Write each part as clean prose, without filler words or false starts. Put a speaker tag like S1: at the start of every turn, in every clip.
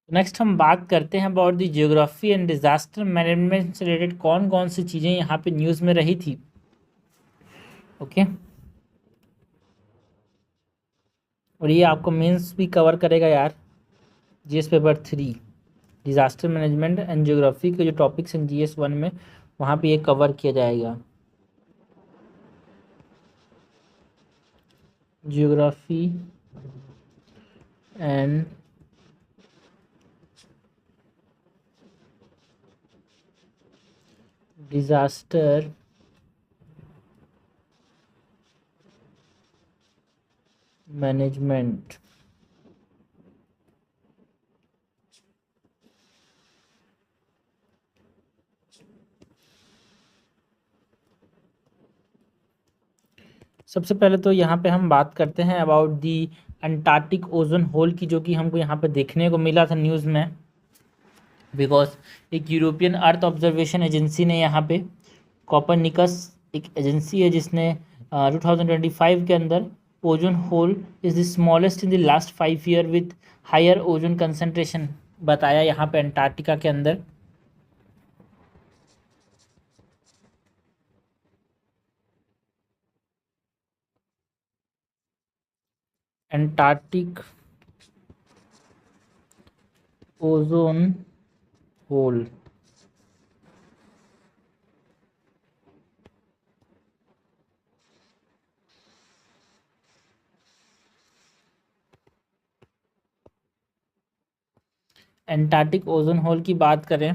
S1: Next हम बात करते हैं about the geography and disaster management से रिलेटेड कौन कौन सी चीज़ें यहाँ पे न्यूज़ में रही थी। ओके, और ये आपको मेंस भी कवर करेगा यार, GS paper 3 disaster management and geography के जो टॉपिक्स हैं जीएस 1 में, वहाँ पे ये कवर किया जाएगा। Geography and disaster management. सबसे पहले तो यहाँ पे हम बात करते हैं about the Antarctic ozone hole की, जो कि हमको यहाँ पे देखने को मिला था न्यूज़ में। बिकॉज एक यूरोपियन अर्थ ऑब्जर्वेशन एजेंसी ने यहाँ पे, कॉपरनिकस एक एजेंसी है जिसने 2025 के अंदर ozone hole is the smallest in the last 5 year with higher ozone concentration बताया यहाँ पे अंटार्कटिका के अंदर। Antarctic ozone hole Antarctic ozone hole की बात करें,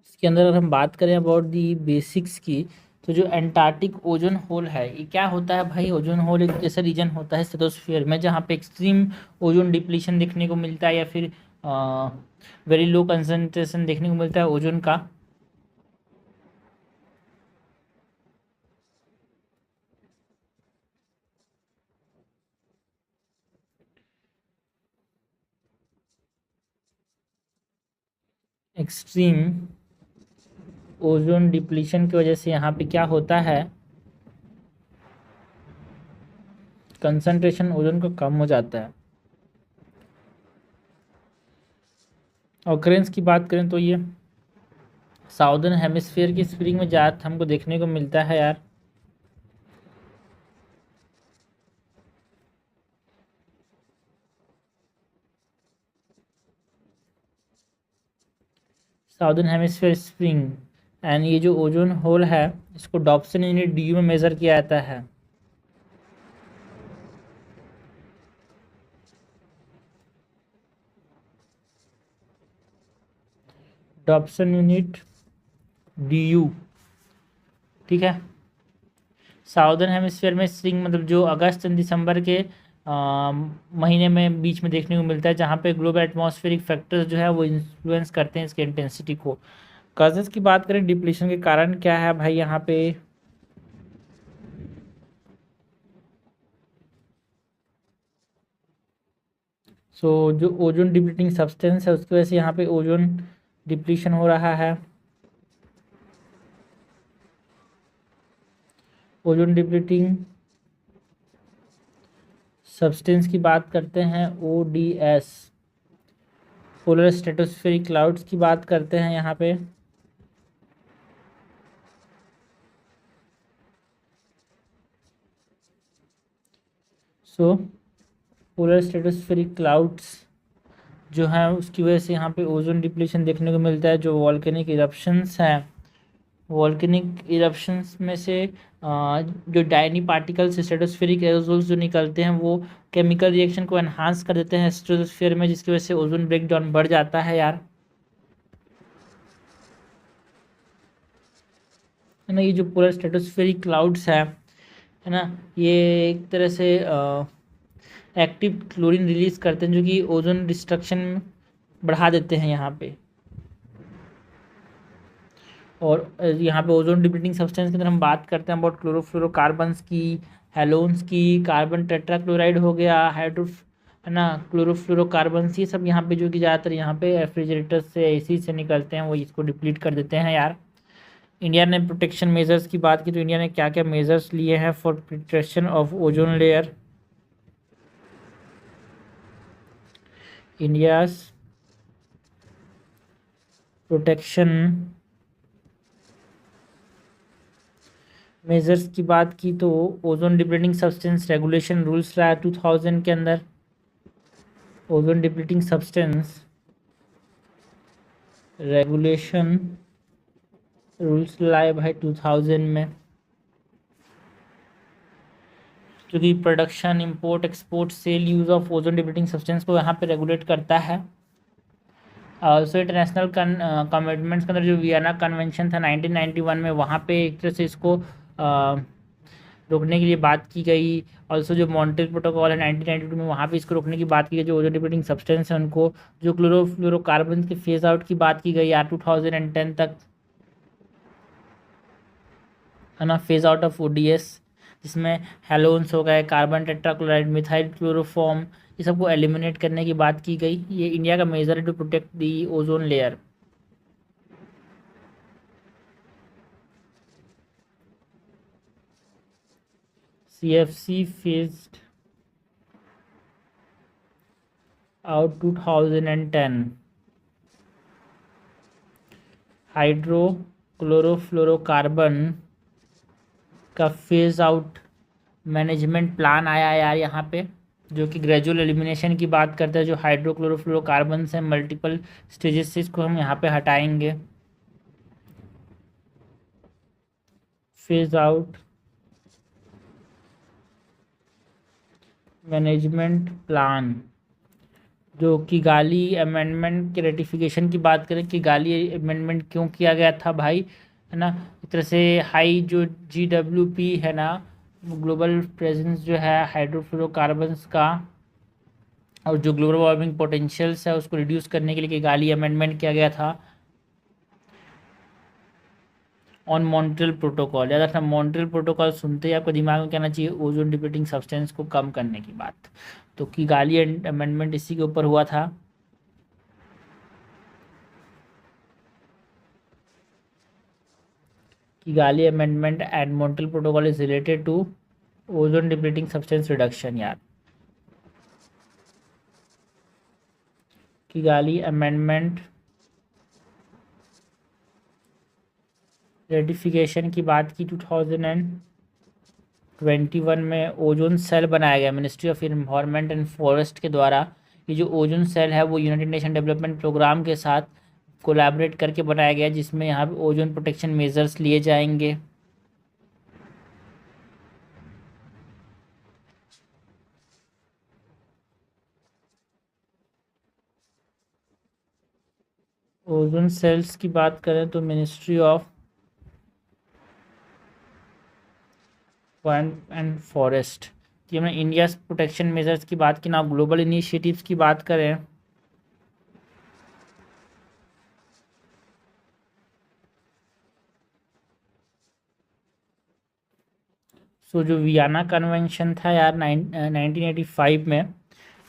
S1: इसके अंदर अगर हम बात करें अबाउट दी बेसिक्स की, तो जो एंटार्कटिक ओजोन होल है ये क्या होता है भाई। ओजोन होल एक ऐसा रीजन होता है स्ट्रेटोस्फीयर में जहाँ पे एक्सट्रीम ओजोन डिप्लीशन देखने को मिलता है, या फिर वेरी लो कंसंट्रेशन देखने को मिलता है ओजोन का। एक्सट्रीम ओजोन डिप्लीशन की वजह से यहाँ पे क्या होता है, कंसंट्रेशन ओजोन का कम हो जाता है। ऑकरेंस की बात करें तो ये साउदर्न हेमिस्फीयर की स्प्रिंग में ज़्यादा हमको देखने को मिलता है यार। साउदर्न हेमिस्फीयर स्प्रिंग एंड ये जो ओजोन होल है इसको डॉप्सन यूनिट डीयू में मेज़र किया जाता है। डॉप्सन यूनिट डीयू, ठीक है। साउदर्न हेमिस्फीयर में स्प्रिंग मतलब जो अगस्त एंड दिसंबर के महीने में बीच में देखने को मिलता है, जहाँ पे ग्लोबल एटमॉस्फेरिक फैक्टर्स जो है वो इन्फ्लुएंस करते हैं इसके इंटेंसिटी को। कॉजेस की बात करें, डिप्लीशन के कारण क्या है भाई यहाँ पे, जो ओजोन डिप्लीटिंग सब्सटेंस है उसकी वजह से यहाँ पे ओजोन डिप्लीशन हो रहा है। ओजोन डिप्लीटिंग सब्सटेंस की बात करते हैं, ODS, पोलर स्ट्रेटोस्फेरिक क्लाउड्स की बात करते हैं यहाँ पे। पोलर स्ट्रेटोस्फेरिक क्लाउड्स जो है उसकी वजह से यहाँ पे ओजोन डिप्लीशन देखने को मिलता है। जो वॉल्केनिक इरप्शंस हैं, वॉल्केनिक इरप्शंस में से जो डाइनी पार्टिकल्स स्ट्रेटोस्फेरिक एरोसोल्स जो निकलते हैं वो केमिकल रिएक्शन को एनहांस कर देते हैं स्ट्रेटोस्फेयर में, जिसकी वजह से ओजोन ब्रेक डाउन बढ़ जाता है यार, है ना। ये जो पूरा स्ट्रेटोस्फेरिक क्लाउड्स है ना, ये एक तरह से एक्टिव क्लोरीन रिलीज करते हैं जो कि ओजोन डिस्ट्रक्शन बढ़ा देते हैं यहाँ पे। और यहाँ पे ओजोन डिप्लीटिंग सब्सटेंस के अंदर हम बात करते हैं अबाउट क्लोरोफ्लोरोकार्बन्स की, हेलोन्स की, कार्बन टेट्राक्लोराइड हो गया, हाइड्रो, है ना, क्लोरोफ्लोरोकार्बन्स, ये सब यहाँ पे जो कि ज़्यादातर यहाँ पे रेफ्रिजरेटर से, एसी से निकलते हैं, वो इसको डिप्लीट कर देते हैं यार। इंडिया ने प्रोटेक्शन मेजर्स की बात की तो इंडिया ने क्या क्या मेजर्स लिए हैं for protection of ozone layer. India's protection measures की बात की तो ozone depleting substance regulation rules रहा 2000 के अंदर। Ozone depleting substance regulation rules लाए भाई 2000 में, क्योंकि production import export cell use of ozone depleting substance को यहाँ पे रेगुलेट करता है। ऑल्सो इंटरनेशनल कमिटमेंट्स के अंदर जो वियना कन्वेंशन था 1991 में, वहाँ पे एक तरह से इसको रोकने के लिए बात की गई। ऑल्सो जो मॉन्ट्रियल प्रोटोकॉल है 1992 में, वहाँ पे इसको रोकने की बात की गई। जो ओजोन डिप्लीटिंग सब्सटेंस है उनको, जो क्लोरोफ्लोरोकार्बन के फेज आउट की बात की गई यार 2010 तक, है ना, फेज आउट ऑफ ओडीएस, जिसमें हेलोन्स हो गए, कार्बन टेट्राक्लोराइड, मिथाइल क्लोरोफॉर्म, ये सबको एलिमिनेट करने की बात की गई। ये इंडिया का मेजर है to protect the ozone layer. CFC phased out 2010। Hydro chlorofluorocarbon का फेज आउट मैनेजमेंट प्लान आया यार यहाँ पे, जो कि ग्रेजुअल एलिमिनेशन की बात करता है। जो हाइड्रोक्लोरोफ्लोरोकार्बन है मल्टीपल स्टेजेस से, इसको हम यहाँ पे हटाएंगे। फेज आउट मैनेजमेंट प्लान, जो किगाली अमेंडमेंट के रेटिफिकेशन की बात करें, किगाली अमेंडमेंट क्यों किया गया था भाई, है ना, एक तरह से हाई जो GWP है ना, ग्लोबल प्रेजेंस जो है हाइड्रोफ्लोरोकार्बन्स का, और जो ग्लोबल वार्मिंग पोटेंशियल्स है उसको रिड्यूस करने के लिए किगाली अमेंडमेंट किया गया था। ऑन मॉन्ट्रियल प्रोटोकॉल, याद रखना मॉन्ट्रियल प्रोटोकॉल सुनते ही आपको दिमाग में क्या आना चाहिए, ओजोन डिप्लीटिंग सब्सटेंस को कम करने की बात। तो किगाली अमेंडमेंट इसी के ऊपर हुआ था। Kigali amendment and Montreal protocol is related to ozone depleting substance reduction यार। किगाली अमेंडमेंट रेटिफिकेशन की बात की 2021 में। ओजोन सेल बनाया गया ministry of environment and forest के द्वारा। ये जो ओजोन सेल है वो यूनाइटेड नेशन डेवलपमेंट प्रोग्राम के साथ कोलैबोरेट करके बनाया गया, जिसमें यहाँ पे ओजोन प्रोटेक्शन मेजर्स लिए जाएंगे। ओजोन सेल्स की बात करें तो मिनिस्ट्री ऑफ एंड फॉरेस्ट की, हमने इंडिया प्रोटेक्शन मेजर्स की बात की ना, ग्लोबल इनिशिएटिव्स की बात करें सो जो वियना कन्वेंशन था यार 1985 में,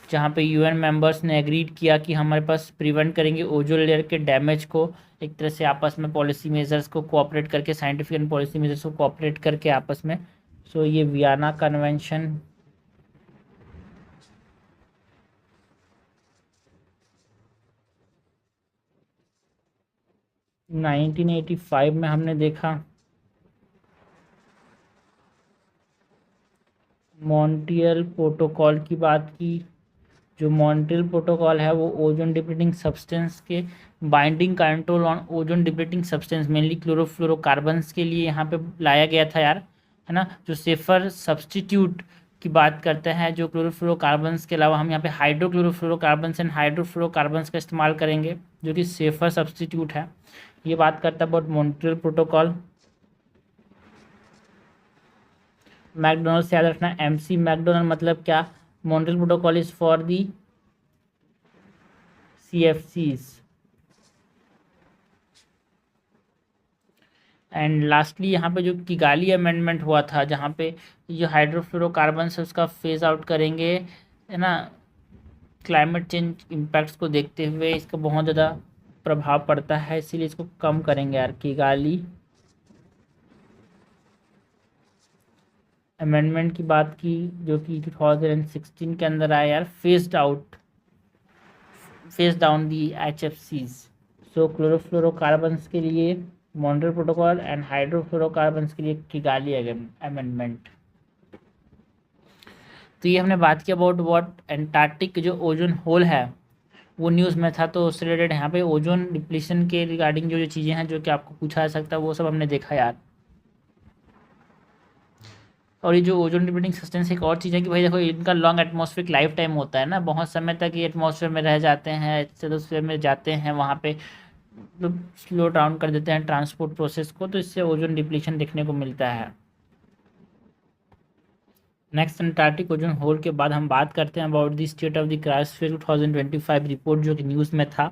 S1: जहाँ पे यूएन मेंबर्स ने एग्रीड किया कि हमारे पास प्रिवेंट करेंगे ओजोन लेयर के डैमेज को, एक तरह से आपस में पॉलिसी मेजर्स को कोऑपरेट करके, साइंटिफिक एंड पॉलिसी मेजर्स को कोऑपरेट करके आपस में। सो ये वियना कन्वेंशन 1985 में हमने देखा। मॉन्ट्रियल प्रोटोकॉल की बात की। जो मॉन्ट्रियल प्रोटोकॉल है वो ओजोन डिप्लीटिंग सब्सटेंस के binding control on ozone depleting substance mainly chlorofluorocarbons के लिए यहाँ पे लाया गया था यार, है ना। जो सेफर सब्सटीट्यूट की बात करते हैं, जो क्लोरोफ्लोरोकार्बन्स के अलावा हम यहाँ पे हाइड्रोक्लोरोफ्लोरोकार्बन्स एंड हाइड्रोफ्लोरोकार्बन्स का इस्तेमाल करेंगे, जो कि सेफर सब्सटीट्यूट है। ये बात करता है अबाउट मॉन्ट्रियल प्रोटोकॉल। मैकडोनल्ड से याद रखना, MC मैकडोनल्ड मतलब क्या, Montreal protocol is for the CFCs। And lastly यहाँ पे जो किगाली अमेंडमेंट हुआ था, जहाँ पे जो हाइड्रोफ्लोरोकार्बन है उसका फेज आउट करेंगे, है ना। क्लाइमेट चेंज इम्पैक्ट्स को देखते हुए इसका बहुत ज़्यादा प्रभाव पड़ता है, इसीलिए इसको कम करेंगे यार। किगाली अमेंडमेंट की बात की, जो कि 2016 के अंदर आया यार, faced out face down the HFCs। So chlorofluorocarbons के लिए मॉन्ट्रियल प्रोटोकॉल एंड हाइड्रोफ्लोरोकार्बन्स के लिए किगाली अमेंडमेंट। तो ये हमने बात की अबाउट व्हाट एंटार्क्टिक जो ओजोन होल है वो न्यूज़ में था, तो उससे रिलेटेड यहाँ पे ओजोन डिप्लीशन के रिगार्डिंग जो जो चीज़ें हैं जो कि आपको पूछा जा सकता है वो सब हमने देखा यार। और ये जो ओजोन डिप्लीटिंग सब्सटेंस एक और चीज़ है कि भाई देखो इनका लॉन्ग एटमॉस्फेरिक लाइफ टाइम होता है ना, बहुत समय तक ये एटमॉस्फेयर में रह जाते हैं, एटमॉस्फेयर में जाते हैं, वहाँ पे स्लो डाउन कर देते हैं ट्रांसपोर्ट प्रोसेस को, तो इससे ओजोन डिप्लीशन देखने को मिलता है। नेक्स्ट अंटार्कटिक ओजोन होल के बाद हम बात करते हैं about the state of the cryosphere 2025 report जो कि न्यूज़ में था,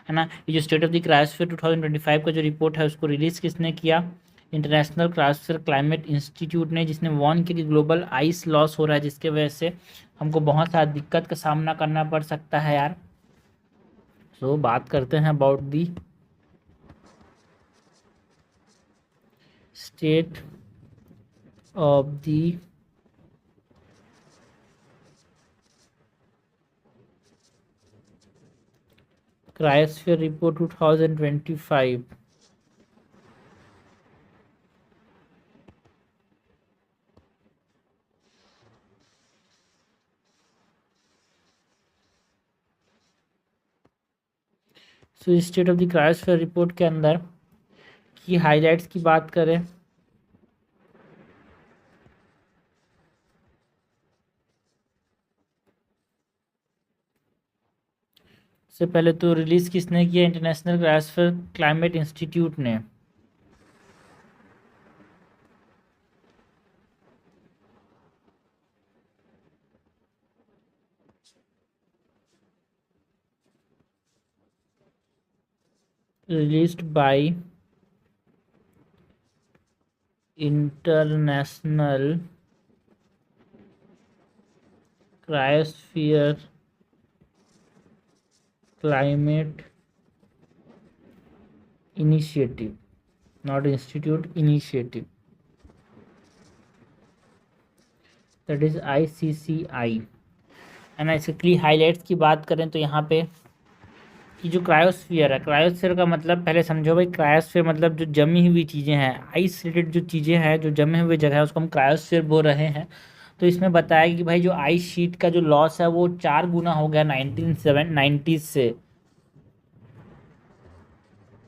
S1: है ना। ये जो स्टेट ऑफ द क्रायोस्फीयर 2025 का जो रिपोर्ट है उसको रिलीज़ किसने किया? इंटरनेशनल क्रायोस्फीयर क्लाइमेट इंस्टीट्यूट ने, जिसने वार्न किया कि ग्लोबल आइस लॉस हो रहा है जिसके वजह से हमको बहुत सारा दिक्कत का सामना करना पड़ सकता है यार। सो बात करते हैं about the state of the cryosphere report 2025। So state of the cryosphere report के अंदर की हाइलाइट्स की बात करें से पहले तो रिलीज़ किसने किया? इंटरनेशनल क्रायोस्फीयर क्लाइमेट इंस्टीट्यूट ने। released by International Cryosphere Climate Initiative, not institute, initiative, that is ICCI। है ना। इसके क्ली हाईलाइट्स की बात करें तो यहाँ पे कि जो क्रायोस्फीयर है, क्रायोस्फीयर का मतलब पहले समझो भाई, क्रायोस्फीयर मतलब जो जमी हुई चीज़ें हैं, आइस रिलेटेड जो चीज़ें हैं, जो जमे हुए जगह है उसको हम क्रायोस्फीयर बोल रहे हैं। तो इसमें बताया कि भाई जो आइस शीट का जो लॉस है वो 4 गुना हो गया 1990 से।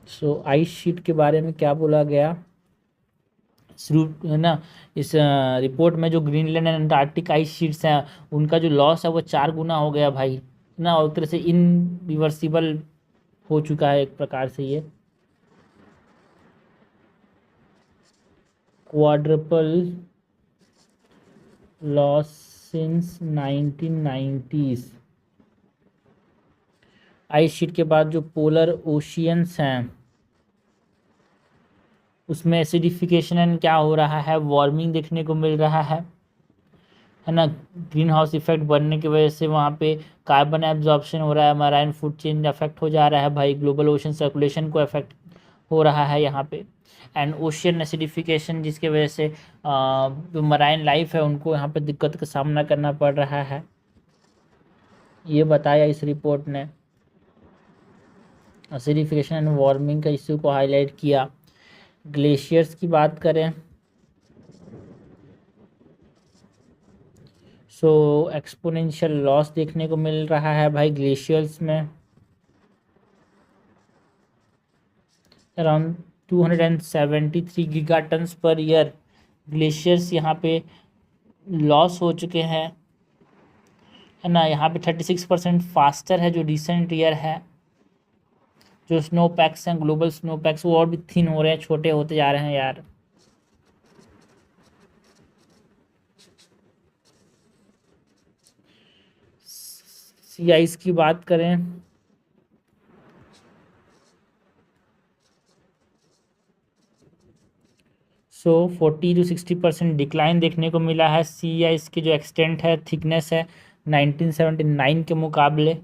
S1: सो आइस शीट के बारे में क्या बोला गया शुरू, है ना, इस रिपोर्ट में जो Greenland and Antarctic ice sheets हैं उनका जो लॉस है वो 4 गुना हो गया भाई, है ना। और एक तरह से इनरिवर्सिबल हो चुका है एक प्रकार से ये। Quadruple loss since 1990s। Ice sheet के बाद जो पोलर ओशियंस हैं उसमें एसिडिफिकेशन एंड क्या हो रहा है, वार्मिंग देखने को मिल रहा है ना। ग्रीन हाउस इफेक्ट बनने की वजह से वहाँ पे कार्बन एब्जॉर्प्शन हो रहा है, मराइन फूड चेन अफेक्ट हो जा रहा है भाई, ग्लोबल ओशन सर्कुलेशन को अफेक्ट हो रहा है यहाँ पे, एंड ओशियन एसिडिफिकेशन जिसके वजह से जो मराइन लाइफ है उनको यहाँ पे दिक्कत का सामना करना पड़ रहा है, ये बताया इस रिपोर्ट ने। एसिडिफिकेशन एंड वार्मिंग का इश्यू को हाईलाइट किया। ग्लेशियर्स की बात करें सो एक्सपोनेंशियल लॉस देखने को मिल रहा है भाई ग्लेशियर्स में। अराउंड 273 गीगाटन्स पर ईयर ग्लेशियर्स यहाँ पे लॉस हो चुके हैं, है ना। यहाँ पे 36% फास्टर है जो रिसेंट ईयर है। जो स्नो पैक्स हैं, ग्लोबल स्नो पैक्स, वो और भी थिन हो रहे हैं, छोटे होते जा रहे हैं यार। सी आइस की बात करें सो 40 to 60% डिक्लाइन देखने को मिला है सी आइस की जो एक्सटेंट है, थिकनेस है 1979 के मुकाबले।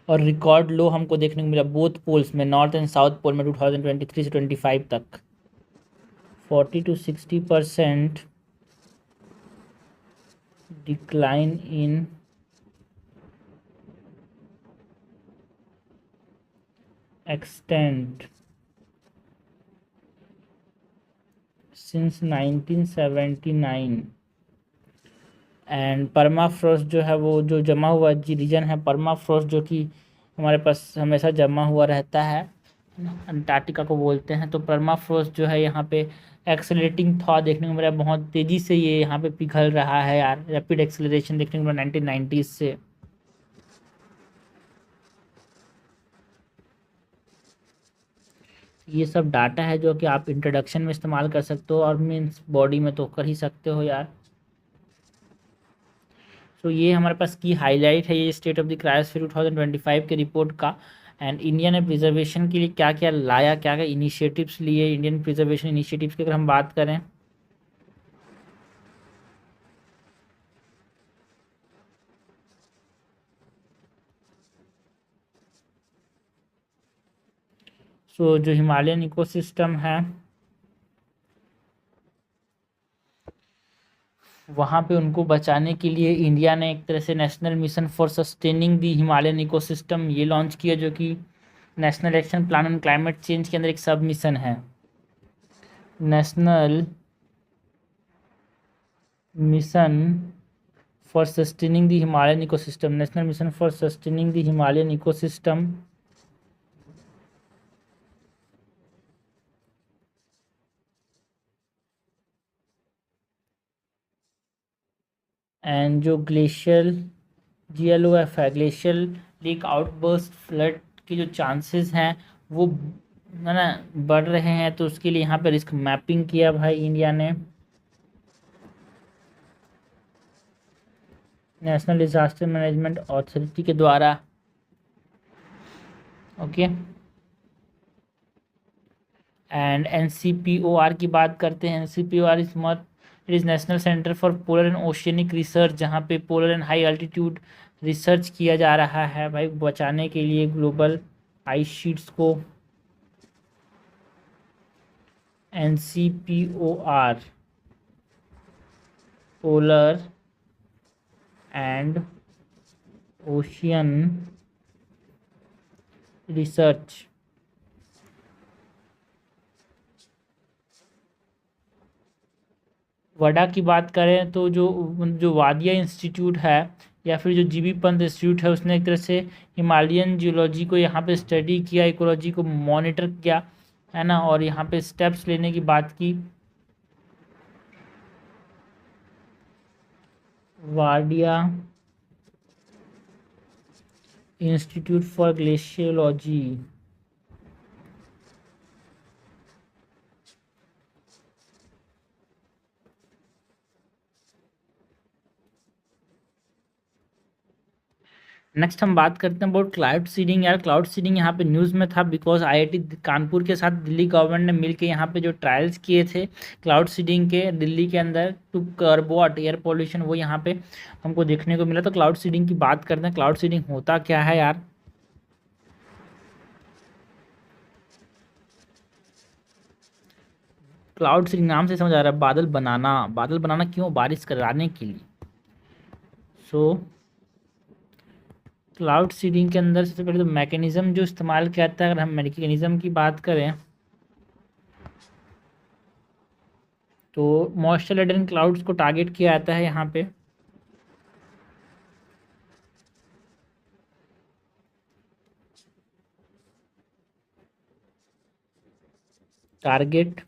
S1: और रिकॉर्ड लो हमको देखने को मिला बोथ पोल्स में, नॉर्थ एंड साउथ पोल में 2023 से 25 तक 40 to 60% decline in extent since 1979 and permafrost जो है वो जो जमा हुआ रीजन है परमाफ्रॉस्ट जो कि हमारे पास हमेशा जमा हुआ रहता है अंटार्कटिका को बोलते हैं। तो परमाफ्रॉस्ट जो है यहाँ पे एक्सेलरेटिंग था देखने को मिला, बहुत तेज़ी से ये यहाँ पे पिघल रहा है यार, रैपिड एक्सेलरेशन देखने को मिला 1990s से। ये सब डाटा है जो कि आप इंट्रोडक्शन में इस्तेमाल कर सकते हो और मीन्स बॉडी में तो कर ही सकते हो यार। तो ये हमारे पास की हाईलाइट है ये स्टेट ऑफ द क्रायोस्फीयर 2025 के रिपोर्ट का। एंड इंडिया ने प्रिजर्वेशन के लिए क्या क्या लाया, क्या क्या इनिशिएटिव्स लिए, इंडियन प्रिजर्वेशन इनिशिएटिव्स की अगर हम बात करें तो जो हिमालयन इकोसिस्टम है वहाँ पे उनको बचाने के लिए इंडिया ने एक तरह से national mission for sustaining the Himalayan ecosystem ये लॉन्च किया, जो कि national action plan on climate change के अंदर एक सब मिशन है। National mission for sustaining the Himalayan ecosystem, national mission for sustaining the Himalayan ecosystem and जो ग्लेशियल GLOF है, ग्लेशियल लीक आउटबर्स्ट फ्लड के जो चांसेस हैं वो है ना बढ़ रहे हैं, तो उसके लिए यहाँ पे रिस्क मैपिंग किया भाई इंडिया ने। नेशनल डिजास्टर मैनेजमेंट अथॉरिटी के द्वारा। ओके एंड NCPOR की बात करते हैं। NCPOR it is national centre for polar and oceanic research, जहाँ पे polar and high altitude research किया जा रहा है भाई बचाने के लिए ग्लोबल आइस शीट्स को। NCPOR polar and ocean research. Vada की बात करें तो जो वादिया इंस्टीट्यूट है या फिर जो जीबी पंत इंस्टीट्यूट है उसने एक तरह से हिमालयन जियोलॉजी को यहाँ पे स्टडी किया, इकोलॉजी को मॉनिटर किया है ना, और यहाँ पे स्टेप्स लेने की बात की। Wadia institute for glaciology. Next हम बात करते हैं अबाउट क्लाउड सीडिंग। यार क्लाउड सीडिंग यहाँ पे न्यूज़ में था बिकॉज IIT कानपुर के साथ दिल्ली गवर्नमेंट ने मिलकर यहाँ पे जो ट्रायल्स किए थे क्लाउड सीडिंग के दिल्ली के अंदर टू कर्बॉट एयर पोल्यूशन, वो यहाँ पे हमको देखने को मिला। तो क्लाउड सीडिंग की बात करते हैं, क्लाउड सीडिंग होता क्या है यार। क्लाउड सीडिंग नाम से समझ आ रहा है बादल बनाना। बादल बनाना क्यों? बारिश कराने के लिए। सो क्लाउड सीडिंग के अंदर सबसे पहले तो मैकेनिज्म जो इस्तेमाल किया जाता है, अगर हम मैकेनिज्म की बात करें तो मॉइस्चर लेडन क्लाउड्स को टारगेट किया जाता है यहाँ पे। टारगेट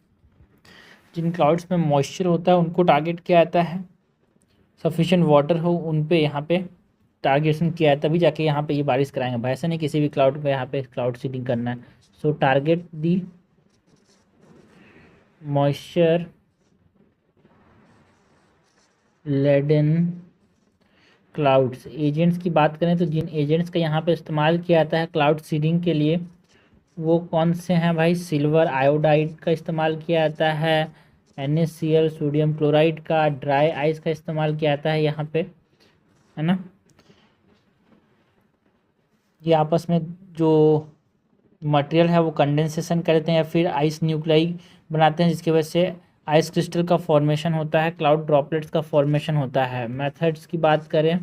S1: जिन क्लाउड्स में मॉइस्चर होता है उनको टारगेट किया जाता है, सफिशिएंट वाटर हो उन पे यहाँ पे टारगेशन किया है, तभी जाके यहाँ पे ये बारिश कराएंगे भाई, ऐसा नहीं किसी भी क्लाउड पे यहाँ पे क्लाउड सीडिंग करना है। सो टारगेट दी मॉइस्चर लेडन क्लाउड्स। एजेंट्स की बात करें तो जिन एजेंट्स का यहाँ पे इस्तेमाल किया जाता है क्लाउड सीडिंग के लिए वो कौन से हैं भाई। सिल्वर आयोडाइड का इस्तेमाल किया जाता है, NaCl सोडियम क्लोराइड का, ड्राई आइस का इस्तेमाल किया जाता है यहाँ पे, है ना। ये आपस में जो मटेरियल है वो कंडेंसेशन करते हैं या फिर आइस न्यूक्लाई बनाते हैं, जिसकी वजह से आइस क्रिस्टल का फॉर्मेशन होता है, क्लाउड ड्रॉपलेट्स का फॉर्मेशन होता है। मेथड्स की बात करें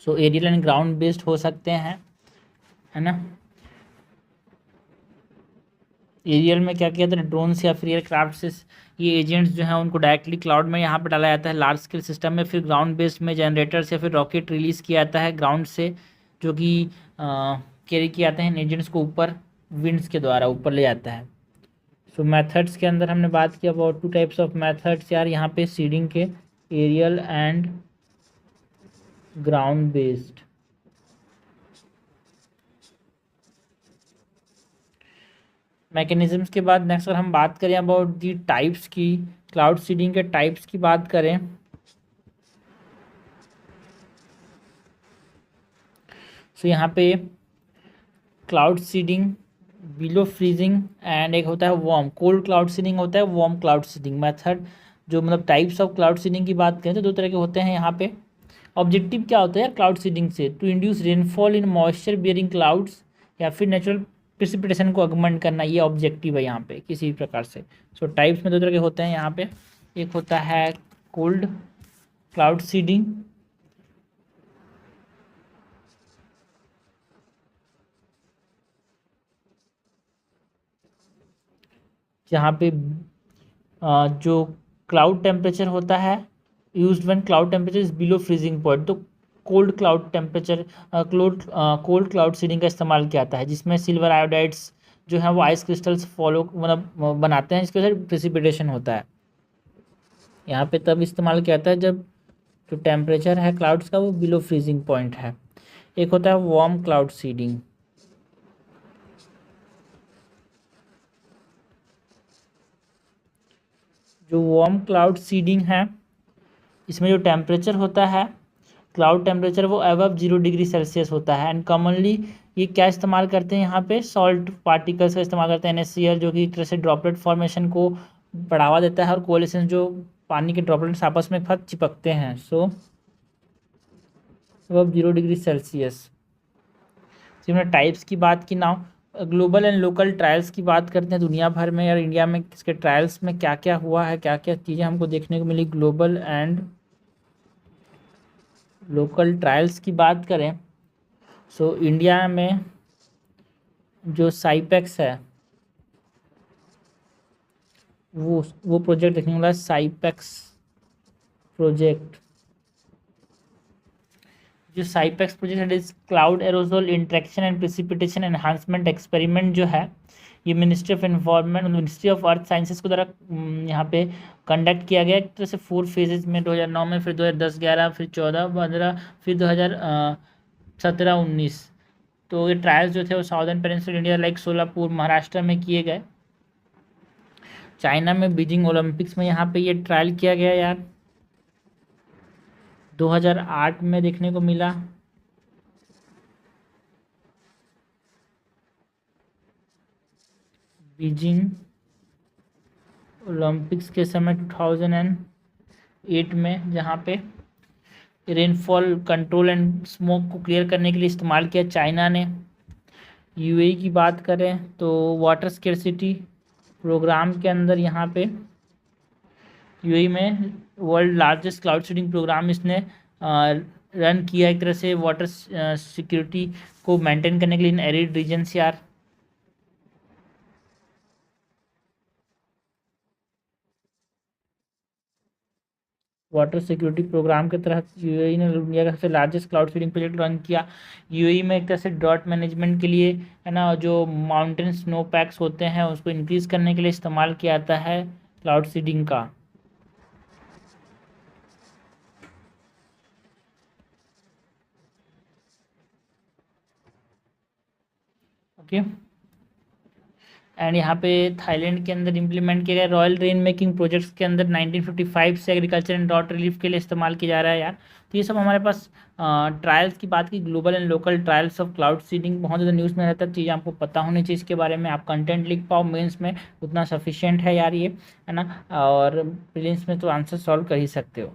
S1: सो एरियल एंड ग्राउंड बेस्ड हो सकते हैं, है ना। एरियल में क्या किया था, ड्रोन से या फिर एयरक्राफ्ट से ये एजेंट्स जो हैं उनको डायरेक्टली क्लाउड में यहाँ पे डाला जाता है लार्ज स्केल सिस्टम में, फिर ग्राउंड बेस्ड में जनरेटर से फिर रॉकेट रिलीज़ किया जाता है ग्राउंड से, जो कि कैरी किया जाते हैं इन एजेंट्स को ऊपर विंड्स के द्वारा ऊपर ले जाता है। सो मेथड्स के अंदर हमने बात किया अबाउट 2 टाइप्स ऑफ मेथड्स यार यहाँ पे सीडिंग के, aerial and ground based. Mechanisms के बाद नेक्स्ट अगर हम बात करें अबाउट दी टाइप्स की, क्लाउड सीडिंग के टाइप्स की बात करें, सो यहाँ पे cloud seeding, below freezing and एक होता है वार्म, कोल्ड क्लाउड सीडिंग होता है, वार्म क्लाउड सीडिंग मेथड। जो मतलब टाइप्स ऑफ क्लाउड सीडिंग की बात करें तो 2 तरह के होते हैं यहाँ पे। ऑब्जेक्टिव क्या होता है यार क्लाउड सीडिंग से, to induce rainfall in moisture bearing clouds या फिर नेचुरल प्रेसिपिटेशन को अगमेंट करना, ये ऑब्जेक्टिव है यहाँ पे किसी भी प्रकार से। सो टाइप्स में 2 तरह के होते हैं यहाँ पे, एक होता है कोल्ड क्लाउड सीडिंग, जहाँ पे जो क्लाउड टेम्परेचर होता है used when cloud temperature is below freezing point, तो cold cloud temperature cold cloud seeding का इस्तेमाल किया जाता है, जिसमें सिल्वर आयोडाइड्स जो है वो आइस क्रिस्टल्स फॉलो मतलब बनाते हैं, जिसकी वजह से प्रेसिपिटेशन होता है। यहाँ पे तब इस्तेमाल किया जाता है जब जो टेम्परेचर है क्लाउड्स का वो बिलो फ्रीजिंग पॉइंट है। एक होता है वार्म क्लाउड सीडिंग। जो वार्म क्लाउड सीडिंग है इसमें जो टेम्परेचर होता है क्लाउड टेम्परेचर वो अबव 0 डिग्री सेल्सियस होता है, एंड कॉमनली ये क्या इस्तेमाल करते हैं यहाँ पे, सॉल्ट पार्टिकल्स का इस्तेमाल करते हैं NaCl, जो कि एक तरह से ड्रॉपलेट फॉर्मेशन को बढ़ावा देता है, और कोलिशंस जो पानी के ड्रॉपलेट्स आपस में फट चिपकते हैं। सो अबव 0 डिग्री सेल्सियस। हमने टाइप्स की बात की ना, ग्लोबल एंड लोकल ट्रायल्स की बात करते हैं दुनिया भर में, और इंडिया में इसके ट्रायल्स में क्या क्या हुआ है, क्या क्या चीज़ें हमको देखने को मिली। ग्लोबल एंड लोकल ट्रायल्स की बात करें सो इंडिया में जो साइपेक्स है वो प्रोजेक्ट देखने को मिला, साइपेक्स प्रोजेक्ट। जो साइपेक्स प्रोजेक्ट है cloud aerosol interaction and precipitation enhancement experiment जो है, ये ministry of environment ministry of earth sciences के द्वारा यहाँ पे कंडक्ट किया गया एक तरह से 4 फेजेज में, 2009 में, फिर 2010-11, फिर 14-15, फिर 2017-19। तो ये ट्रायल्स जो थे वो southern peninsular India like Solapur Maharashtra में किए गए। चाइना में बीजिंग ओलंपिक्स में यहाँ पे ये ट्रायल किया गया यार, 2008 में देखने को मिला। बीजिंग ओलंपिक्स के समय 2008 में, जहाँ पे रेनफॉल कंट्रोल एंड स्मोक को क्लियर करने के लिए इस्तेमाल किया चाइना ने। यूएई की बात करें तो वाटर स्केर्सिटी प्रोग्राम के अंदर यहाँ पे यूएई में world largest cloud seeding program इसने रन किया, एक तरह से वाटर सिक्योरिटी को मेंटेन करने के लिए इन एरिड रीजन्स यार। वाटर सिक्योरिटी प्रोग्राम के तहत यूएई ने इंडिया का सबसे largest cloud seeding project run किया। यूएई में एक तरह से ड्रॉट मैनेजमेंट के लिए है ना, जो माउंटेन स्नो पैक्स होते हैं उसको इंक्रीज करने के लिए इस्तेमाल किया जाता है क्लाउड सीडिंग का। ओके, एंड यहाँ पे थाईलैंड के अंदर इम्प्लीमेंट किया गया रॉयल रेन मेकिंग प्रोजेक्ट्स के अंदर 1955 से एग्रीकल्चर एंड ड्रॉट रिलीफ के लिए इस्तेमाल किया जा रहा है यार। तो ये सब हमारे पास ट्रायल्स की बात की, global and local trials of cloud seeding बहुत ज़्यादा न्यूज़ में रहता है, चीज़ें आपको पता होनी चाहिए इसके बारे में। आप कंटेंट लिख पाओ मेंस में उतना सफिशिएंट है यार ये, है ना, और प्रीलिम्स में तो आंसर सॉल्व कर ही सकते हो।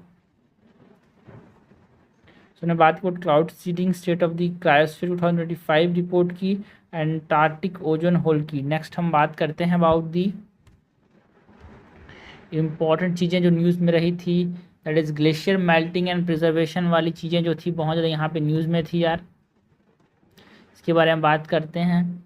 S1: तो ने बात की cloud seeding state of the cryosphere 2025 report की, एंटार्क्टिक ओजोन होल की। नेक्स्ट हम बात करते हैं अबाउट दी इम्पॉर्टेंट चीज़ें जो न्यूज़ में रही थी, that is glacier melting and preservation वाली चीज़ें जो थी बहुत ज़्यादा यहाँ पे न्यूज़ में थी यार, इसके बारे में बात करते हैं।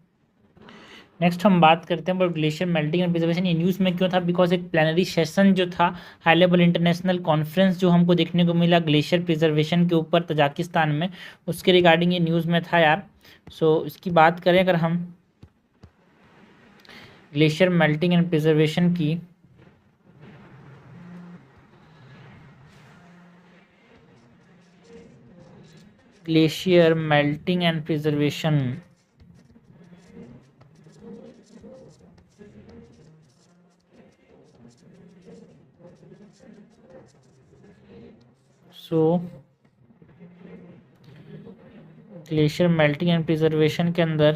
S1: नेक्स्ट हम बात करते हैं ग्लेशियर मेल्टिंग एंड प्रिजर्वेशन। ये न्यूज़ में क्यों था? बिकॉज एक प्लानरी सेशन जो था, हाई लेवल इंटरनेशनल कॉन्फ्रेंस जो हमको देखने को मिला ग्लेशियर प्रिजर्वेशन के ऊपर तजाकिस्तान में, उसके रिगार्डिंग ये न्यूज़ में था यार। सो इसकी बात करें अगर हम ग्लेशियर मेल्टिंग एंड प्रिजर्वेशन की, glacier melting and preservation, so glacier melting and preservation के अंदर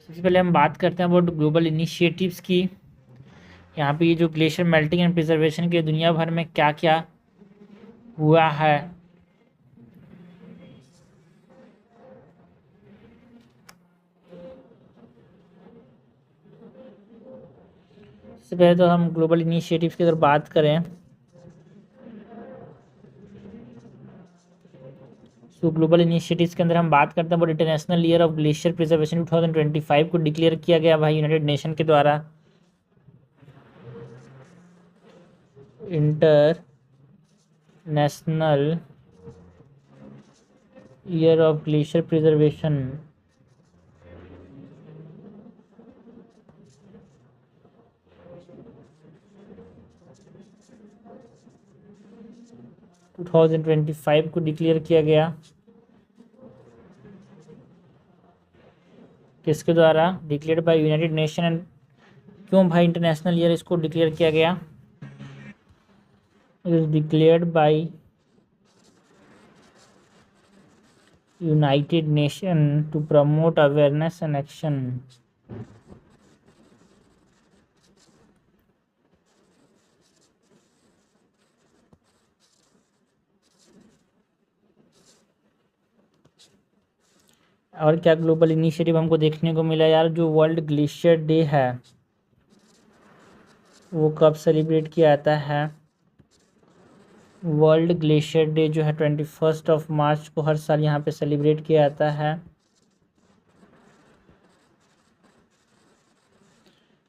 S1: सबसे पहले हम बात करते हैं अबाउट ग्लोबल इनिशिएटिव्स की। यहाँ पे ये जो ग्लेशियर मेल्टिंग एंड प्रिजर्वेशन के दुनिया भर में क्या क्या हुआ है। सबसे पहले तो हम ग्लोबल इनिशिएटिव्स की अगर बात करें, तो ग्लोबल इनिशिएटिव्स के अंदर हम बात करते हैं about international year of glacier preservation 2025 को डिक्लेयर किया गया भाई यूनाइटेड नेशन के द्वारा। International year of glacier preservation 2025 को डिक्लेयर किया गया। किसके द्वारा? Declared by united nation. And क्यों भाई इंटरनेशनल ईयर इसको डिक्लेयर किया गया? It is declared by united nation to promote awareness and action. और क्या ग्लोबल इनिशिएटिव हमको देखने को मिला यार? जो वर्ल्ड ग्लेशियर डे है वो कब सेलिब्रेट किया जाता है? वर्ल्ड ग्लेशियर डे जो है 21 को हर साल यहाँ पे सेलिब्रेट किया जाता है।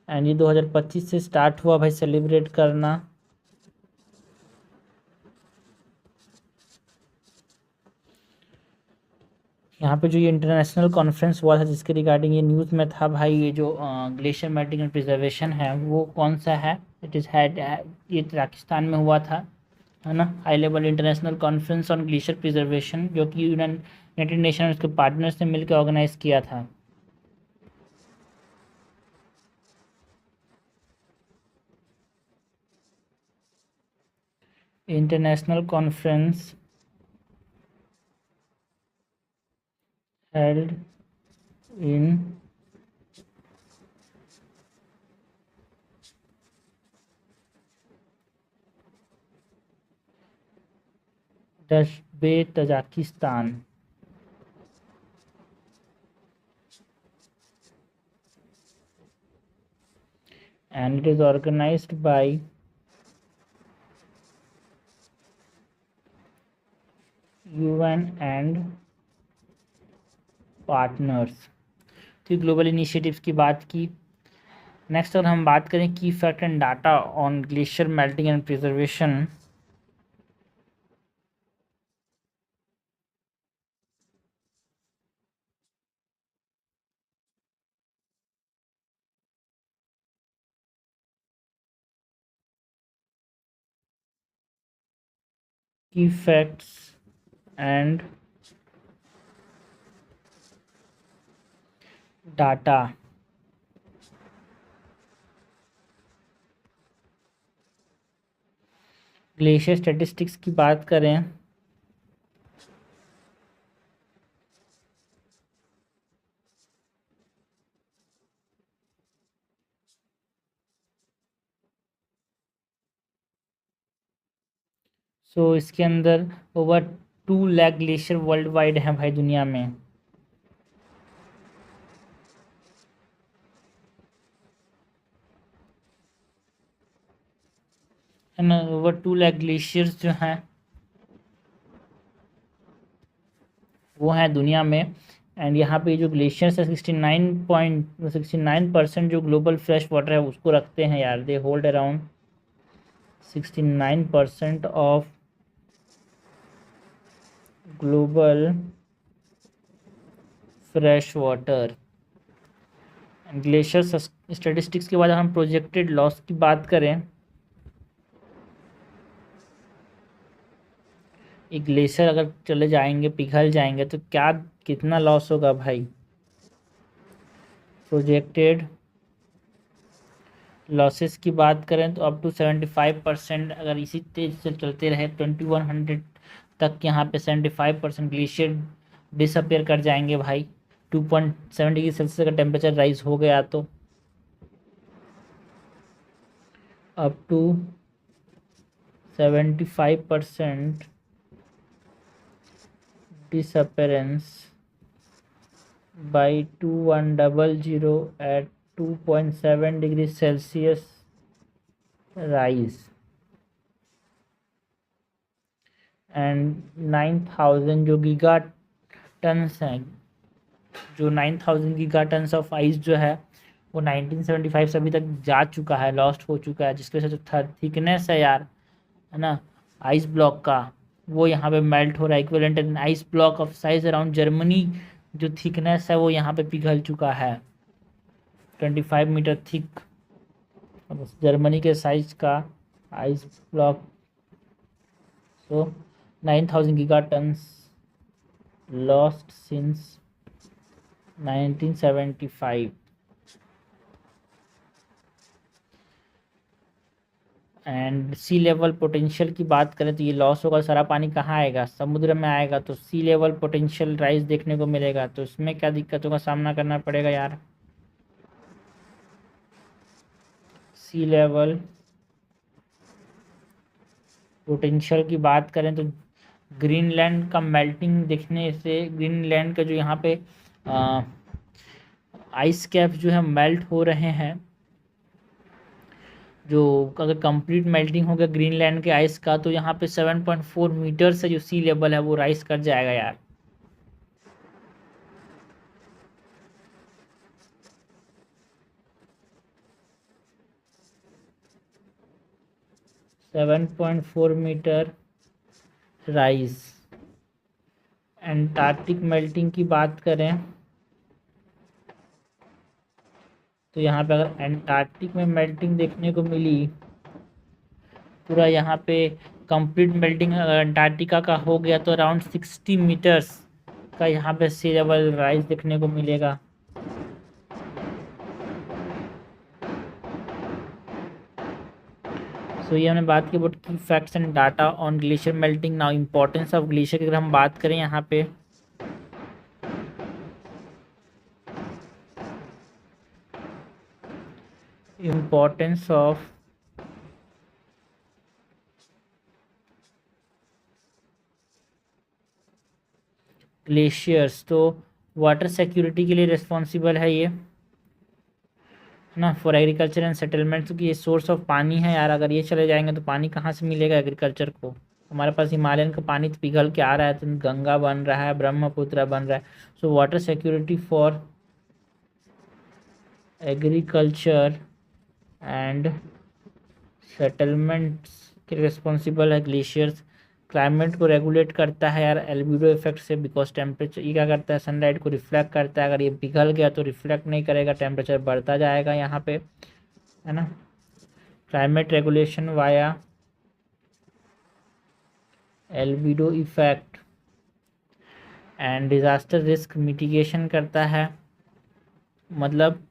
S1: एंड ये 2025 से स्टार्ट हुआ भाई सेलिब्रेट करना। यहाँ पे जो ये इंटरनेशनल कॉन्फ्रेंस हुआ था जिसके रिगार्डिंग ये न्यूज़ में था भाई, ये जो ग्लेशियर मेल्टिंग एंड प्रिजर्वेशन है वो कौन सा है? इट इज़ हैड, ये पाकिस्तान में हुआ था, है ना। High level international conference on glacier preservation जो कि यूनाइटेड नेशन उसके पार्टनर्स ने मिलकर ऑर्गेनाइज किया था। International conference held in Dashbe, Tajikistan, and it is organized by UN and partners. तो ग्लोबल इनिशिएटिव्स की बात की। नेक्स्ट अगर हम बात करें की fact and data on glacier melting and preservation, की facts and data. Glacier statistics की बात करें सो इसके अंदर over 2 lakh glacier world wide हैं भाई दुनिया में। है ना। ओवर 2 लाख ग्लेशियर्स जो हैं वो हैं दुनिया में। एंड यहाँ पे जो ग्लेशियर्स है 69% जो ग्लोबल फ्रेश वाटर है उसको रखते हैं यार। They hold around 69% of global fresh water. Glacier statistics के बाद हम प्रोजेक्टेड लॉस की बात करें, एक ग्लेशियर अगर चले जाएंगे, पिघल जाएंगे तो क्या कितना लॉस होगा भाई। प्रोजेक्टेड लॉसेस की बात करें तो अप टू 75%, अगर इसी तेज से चलते रहे 2100 तक यहाँ पे 75% ग्लेशियर डिसअपेयर कर जाएंगे भाई। 2.7 डिग्री सेल्सियस का टेम्परेचर राइज हो गया तो up to 75% disappearance by 2100 at 2.7 degree Celsius rise and 9000 जो गीगा टन्स हैं, जो 9000 गीगा टन्स ऑफ आइस जो है वो 1975 से अभी तक जा चुका है, लॉस्ट हो चुका है, जिसकी वजह से जो थिकनेस है यार, है ना, आइस ब्लॉक का वो यहाँ पे मेल्ट हो रहा है। Equivalent an ice block of size around Germany, जो थिकनेस है वो यहाँ पे पिघल चुका है 25 मीटर थिक, जर्मनी के साइज का ice block. So 9000 giga tons lost since 1975। And sea level potential की बात करें तो ये लॉस होगा, सारा पानी कहाँ आएगा, समुद्र में आएगा, तो सी लेवल पोटेंशियल राइज देखने को मिलेगा। तो इसमें क्या दिक्कतों का सामना करना पड़ेगा यार। सी लेवल पोटेंशियल की बात करें तो ग्रीनलैंड का मेल्टिंग देखने से, ग्रीनलैंड का जो यहाँ पे आइस कैप जो है मेल्ट हो रहे हैं, जो अगर कंप्लीट मेल्टिंग हो गया ग्रीनलैंड के आइस का तो यहाँ पे 7.4 मीटर से जो सी लेवल है वो राइज कर जाएगा यार। Seven point four meter rise. Antarctic melting की बात करें तो यहाँ पे अगर एंटार्क्टिक में मेल्टिंग देखने को मिली, पूरा यहाँ पे कंप्लीट मेल्टिंग अगर अंटार्कटिका का हो गया तो अराउंड 60 मीटर्स का यहाँ पे सी लेवल राइज देखने को मिलेगा। सो ये हमने बात की अबाउट की facts and data on glacier melting. Now importance of glacier की अगर हम बात करें यहाँ पे, इम्पोर्टेंस ऑफ ग्लेशियर्स, तो वाटर सिक्योरिटी के लिए रिस्पॉन्सिबल है ये, है ना, फॉर एग्रीकल्चर एंड सेटलमेंट्स की ये सोर्स ऑफ पानी है यार। अगर ये चले जाएंगे तो पानी कहाँ से मिलेगा एग्रीकल्चर को। हमारे पास हिमालयन का पानी तो पिघल के आ रहा है, तो गंगा बन रहा है, ब्रह्मपुत्र बन रहा है। So water security for agriculture and settlements के रिस्पॉन्सिबल है ग्लेशियर्स। क्लाइमेट को रेगुलेट करता है यार एल्बिडो इफेक्ट से, बिकॉज टेम्परेचर ये क्या करता है, सनलाइट को रिफ्लेक्ट करता है। अगर ये पिघल गया तो रिफ्लेक्ट नहीं करेगा, टेम्परेचर बढ़ता जाएगा यहाँ पे, है ना। Climate regulation via albedo effect and disaster risk mitigation करता है, मतलब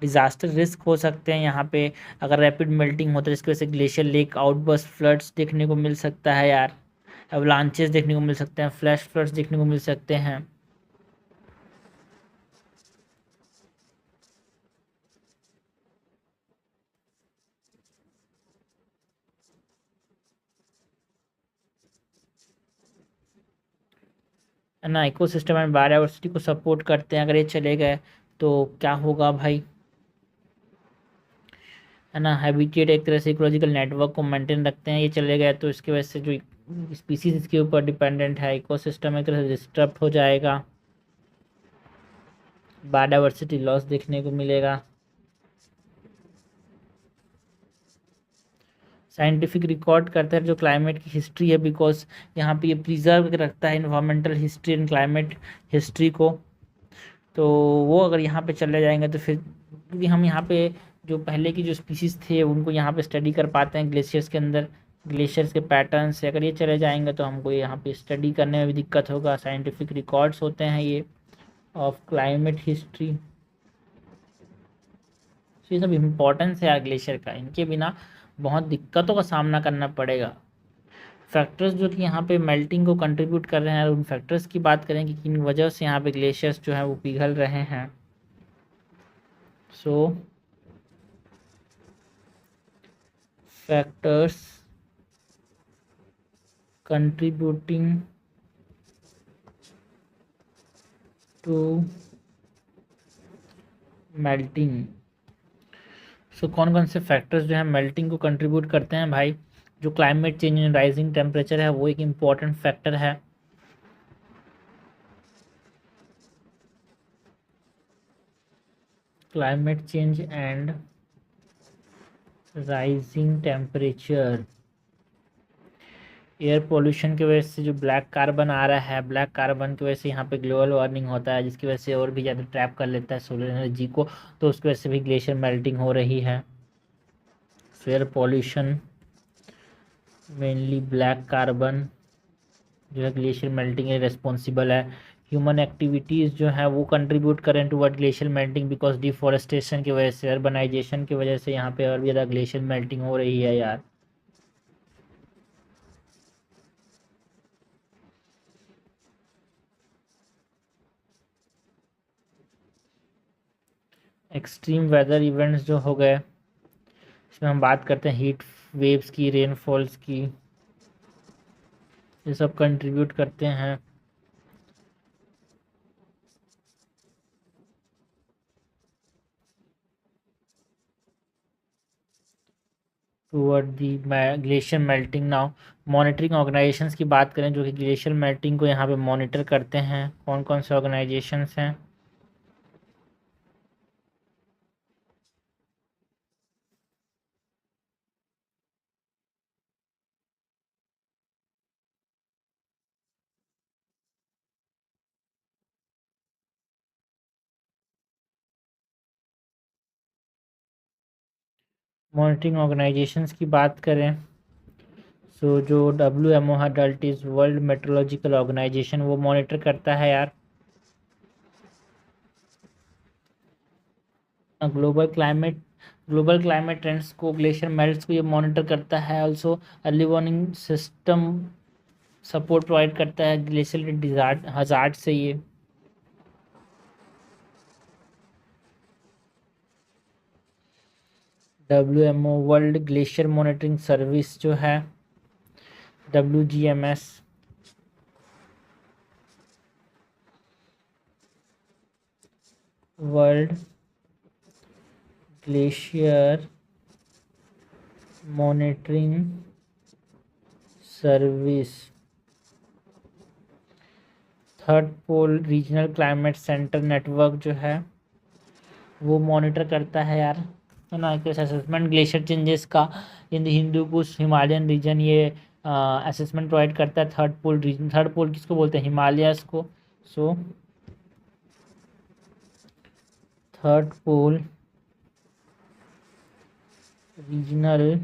S1: डिजास्टर रिस्क हो सकते हैं यहाँ पे अगर रैपिड मेल्टिंग होता है, जिसकी वजह से ग्लेशियर लेक आउटबर्स्ट फ्लड्स देखने को मिल सकता है यार, एवलांचेस देखने को मिल सकते हैं, फ्लैश फ्लड्स देखने को मिल सकते हैं। है ना, इकोसिस्टम एंड बायोडाइवर्सिटी को सपोर्ट करते हैं। अगर ये चले गए तो क्या होगा भाई, है ना, हैबिटेट एक तरह से इकोलॉजिकल नेटवर्क को मेंटेन रखते हैं। ये चले गए तो इसकी वजह से जो स्पीसीज इसके ऊपर डिपेंडेंट है, इकोसिस्टम एक तरह से डिस्टर्ब हो जाएगा, बायोडाइवर्सिटी लॉस देखने को मिलेगा। साइंटिफिक रिकॉर्ड करता है जो क्लाइमेट की हिस्ट्री है, बिकॉज यहाँ पे ये प्रिजर्व रखता है environmental history and climate history को। तो वो अगर यहाँ पे चले जाएंगे तो फिर, क्योंकि हम यहाँ पे जो पहले की जो स्पीसीज थे उनको यहाँ पे स्टडी कर पाते हैं ग्लेशियर्स के अंदर, ग्लेशियर्स के पैटर्न से। अगर ये चले जाएंगे तो हमको यहाँ पे स्टडी करने में भी दिक्कत होगा। साइंटिफिक रिकॉर्ड्स होते हैं ये ऑफ क्लाइमेट हिस्ट्री। तो ये सब इम्पोर्टेंस है यार ग्लेशियर का, इनके बिना बहुत दिक्कतों का सामना करना पड़ेगा। फैक्टर्स जो कि यहाँ पे मेल्टिंग को कंट्रीब्यूट कर रहे हैं, उन फैक्टर्स की बात करें कि किन वजह से यहाँ पे ग्लेशियर्स जो है वो पिघल रहे हैं। So factors contributing to melting. So कौन कौन से फैक्टर्स जो हैं मेल्टिंग को कंट्रीब्यूट करते हैं भाई? जो climate change and rising temperature है वो एक इम्पॉर्टेंट फैक्टर है। Climate change and rising temperature, air pollution की वजह से जो ब्लैक कार्बन आ रहा है, ब्लैक कार्बन की वजह से यहाँ पे ग्लोबल वार्मिंग होता है, जिसकी वजह से और भी ज़्यादा ट्रैप कर लेता है सोलर एनर्जी को, तो उसकी वजह से भी ग्लेशियर मेल्टिंग हो रही है। Air pollution mainly black carbon जो है ग्लेशियर मेल्टिंग है रिस्पॉन्सिबल है। ह्यूमन एक्टिविटीज़ जो है वो कंट्रीब्यूट करें toward glacier melting, because deforestation की वजह से, अर्बनाइजेशन की वजह से यहाँ पे और भी ज़्यादा ग्लेशियर मेल्टिंग हो रही है यार। एक्सट्रीम वेदर इवेंट्स जो हो गए, इसमें हम बात करते हैं हीट वेव्स की, रेनफॉल्स की, ये सब कंट्रीब्यूट करते हैं toward the glacier melting. Now monitoring organisations की बात करें जो कि ग्लेशियर मेल्टिंग को यहाँ पे मॉनिटर करते हैं, कौन कौन से ऑर्गेनाइजेशंस हैं? मॉनिटरिंग ऑर्गेनाइजेशंस की बात करें सो जो WMO है, that is world meteorological organization, वो मॉनिटर करता है यार ग्लोबल क्लाइमेट ट्रेंड्स को, ग्लेशियर मेल्ट्स को ये मॉनिटर करता है। Also early warning system support provide करता है ग्लेशियर हजार्ड से ये। WMO world glacier monitoring service जो है, WGMS, world glacier monitoring service, third pole regional climate center network जो है वो मॉनिटर करता है यार, है ना, एक असेसमेंट ग्लेशियर चेंजेस का in the Hindu Kush Himalayan region, ये असेसमेंट प्रोवाइड करता है। Third pole region, third pole किसको बोलते हैं? हिमालयस को। So third pole regional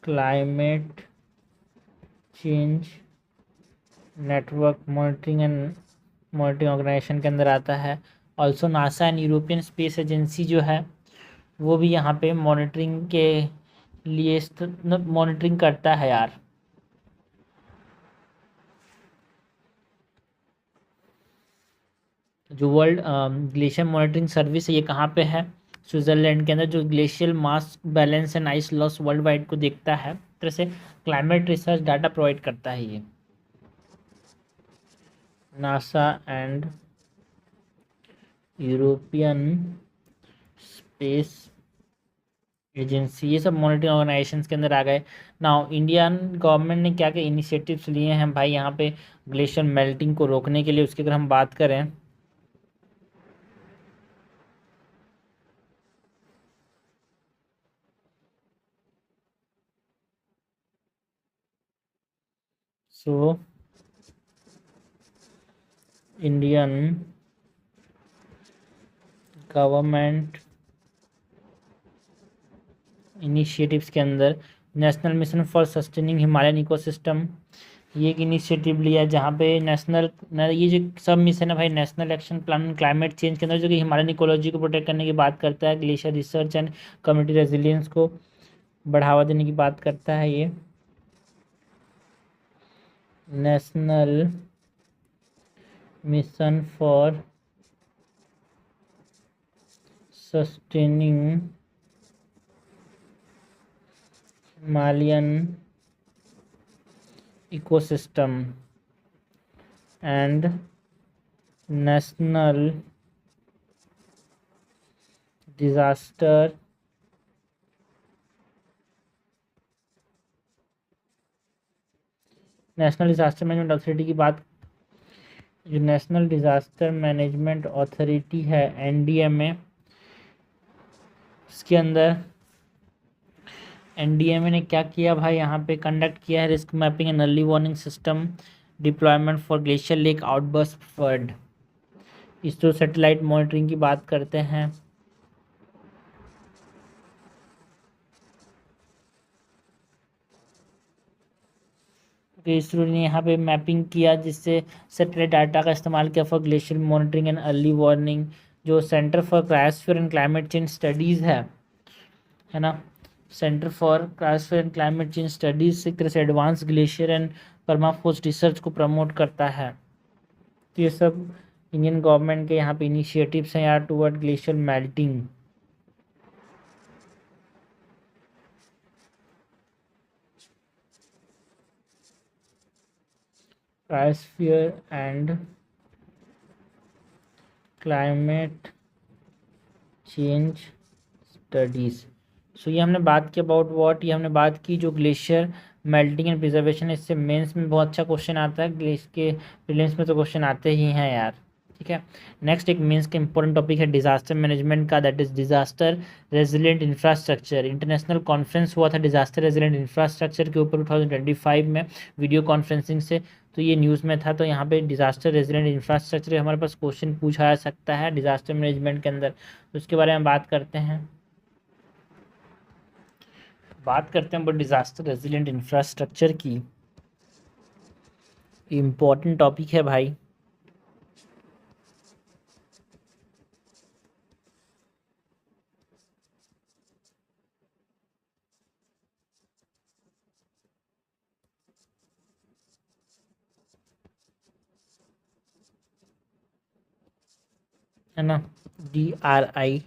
S1: climate change network monitoring organization के अंदर आता है। Also NASA and European space agency जो है वो भी यहाँ पे मॉनिटरिंग के लिए मॉनिटरिंग करता है यार। जो वर्ल्ड ग्लेशियर मॉनिटरिंग सर्विस है ये कहाँ पे है? स्विट्जरलैंड के अंदर, जो glacial mass balance and ice loss world wide को देखता है, तरह से क्लाइमेट रिसर्च डाटा प्रोवाइड करता है ये। NASA and European space agency, ये सब मॉनिटरिंग ऑर्गेनाइजेशंस के अंदर आ गए। नाउ इंडियन गवर्नमेंट ने क्या क्या इनिशिएटिव्स लिए हैं भाई यहाँ पे ग्लेशियर मेल्टिंग को रोकने के लिए, उसकी अगर हम बात करें सो इंडियन गवर्नमेंट इनिशिएटिव्स के अंदर national mission for sustaining Himalayan ecosystem, ये एक इनिशिएटिव लिया है जहाँ पे ये जो सब मिशन है भाई national action plan climate change के अंदर, जो कि हिमालयन इकोलॉजी को प्रोटेक्ट करने की बात करता है, glacier research and community resilience को बढ़ावा देने की बात करता है। ये national mission for sustaining Himalayan ecosystem and national disaster management authority की बात, जो नेशनल डिजास्टर मैनेजमेंट अथॉरिटी है एनडीएमए, इसके अंदर एनडीएमए ने क्या किया भाई यहाँ पे कंडक्ट किया है risk mapping and early warning system deployment for glacier lake outburst flood. ISRO satellite monitoring की बात करते हैं, तो इसरो ने यहाँ पे मैपिंग किया जिससे सैटेलाइट डाटा का इस्तेमाल किया for glacier monitoring and early warning. जो center for cryosphere and climate change studies है ना, center for cryosphere and climate change studies से तरह से advance glacier and permafrost research को प्रमोट करता है। तो ये सब इंडियन गवर्नमेंट के यहाँ पे इनिशिएटिव्स हैं यार toward glacier melting. Cryosphere and climate change studies. So ये हमने बात की अबाउट व्हाट, ये हमने बात की जो ग्लेशियर मेल्टिंग एंड प्रिजर्वेशन, इससे मेंस में बहुत अच्छा क्वेश्चन आता है, ग्लेशियर के प्रीलिम्स में तो क्वेश्चन आते ही हैं यार, ठीक है। नेक्स्ट एक मेंस का इंपॉर्टेंट टॉपिक है डिजास्टर मैनेजमेंट का, that is disaster resilient infrastructure. International conference हुआ था डिजास्टर रेजिलिएंट इंफ्रास्ट्रक्चर के ऊपर 2025 में वीडियो कॉन्फ्रेंसिंग से, तो ये न्यूज़ में था। तो यहाँ पे डिजास्टर रेजिलिएंट इंफ्रास्ट्रक्चर हमारे पास क्वेश्चन पूछा जा सकता है डिजास्टर मैनेजमेंट के अंदर, तो उसके बारे में बात करते हैं वो डिजास्टर रेजिलिएंट इंफ्रास्ट्रक्चर की। इम्पोर्टेंट टॉपिक है भाई, है ना, DRI,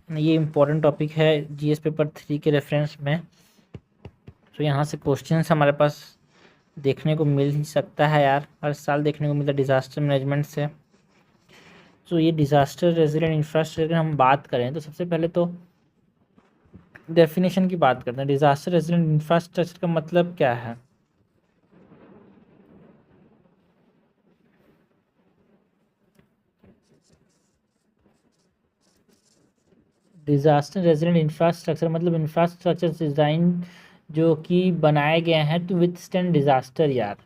S1: ये इम्पोर्टेंट टॉपिक है जीएस पेपर 3 के रेफरेंस में। तो यहाँ से क्वेश्चंस हमारे पास देखने को मिल ही सकता है यार, हर साल देखने को मिलता है डिज़ास्टर मैनेजमेंट से। तो ये डिज़ास्टर रेजिलिएंट इंफ्रास्ट्रक्चर हम बात करें तो सबसे पहले तो डेफिनेशन की बात करते हैं। डिज़ास्टर रेजिलिएंट इंफ्रास्ट्रक्चर का मतलब क्या है? डिज़ास्टर रेजिलिएंट इंफ्रास्ट्रक्चर मतलब इंफ्रास्ट्रक्चर डिज़ाइन जो कि बनाए गए हैं टू विथस्टैंड डिज़ास्टर यार।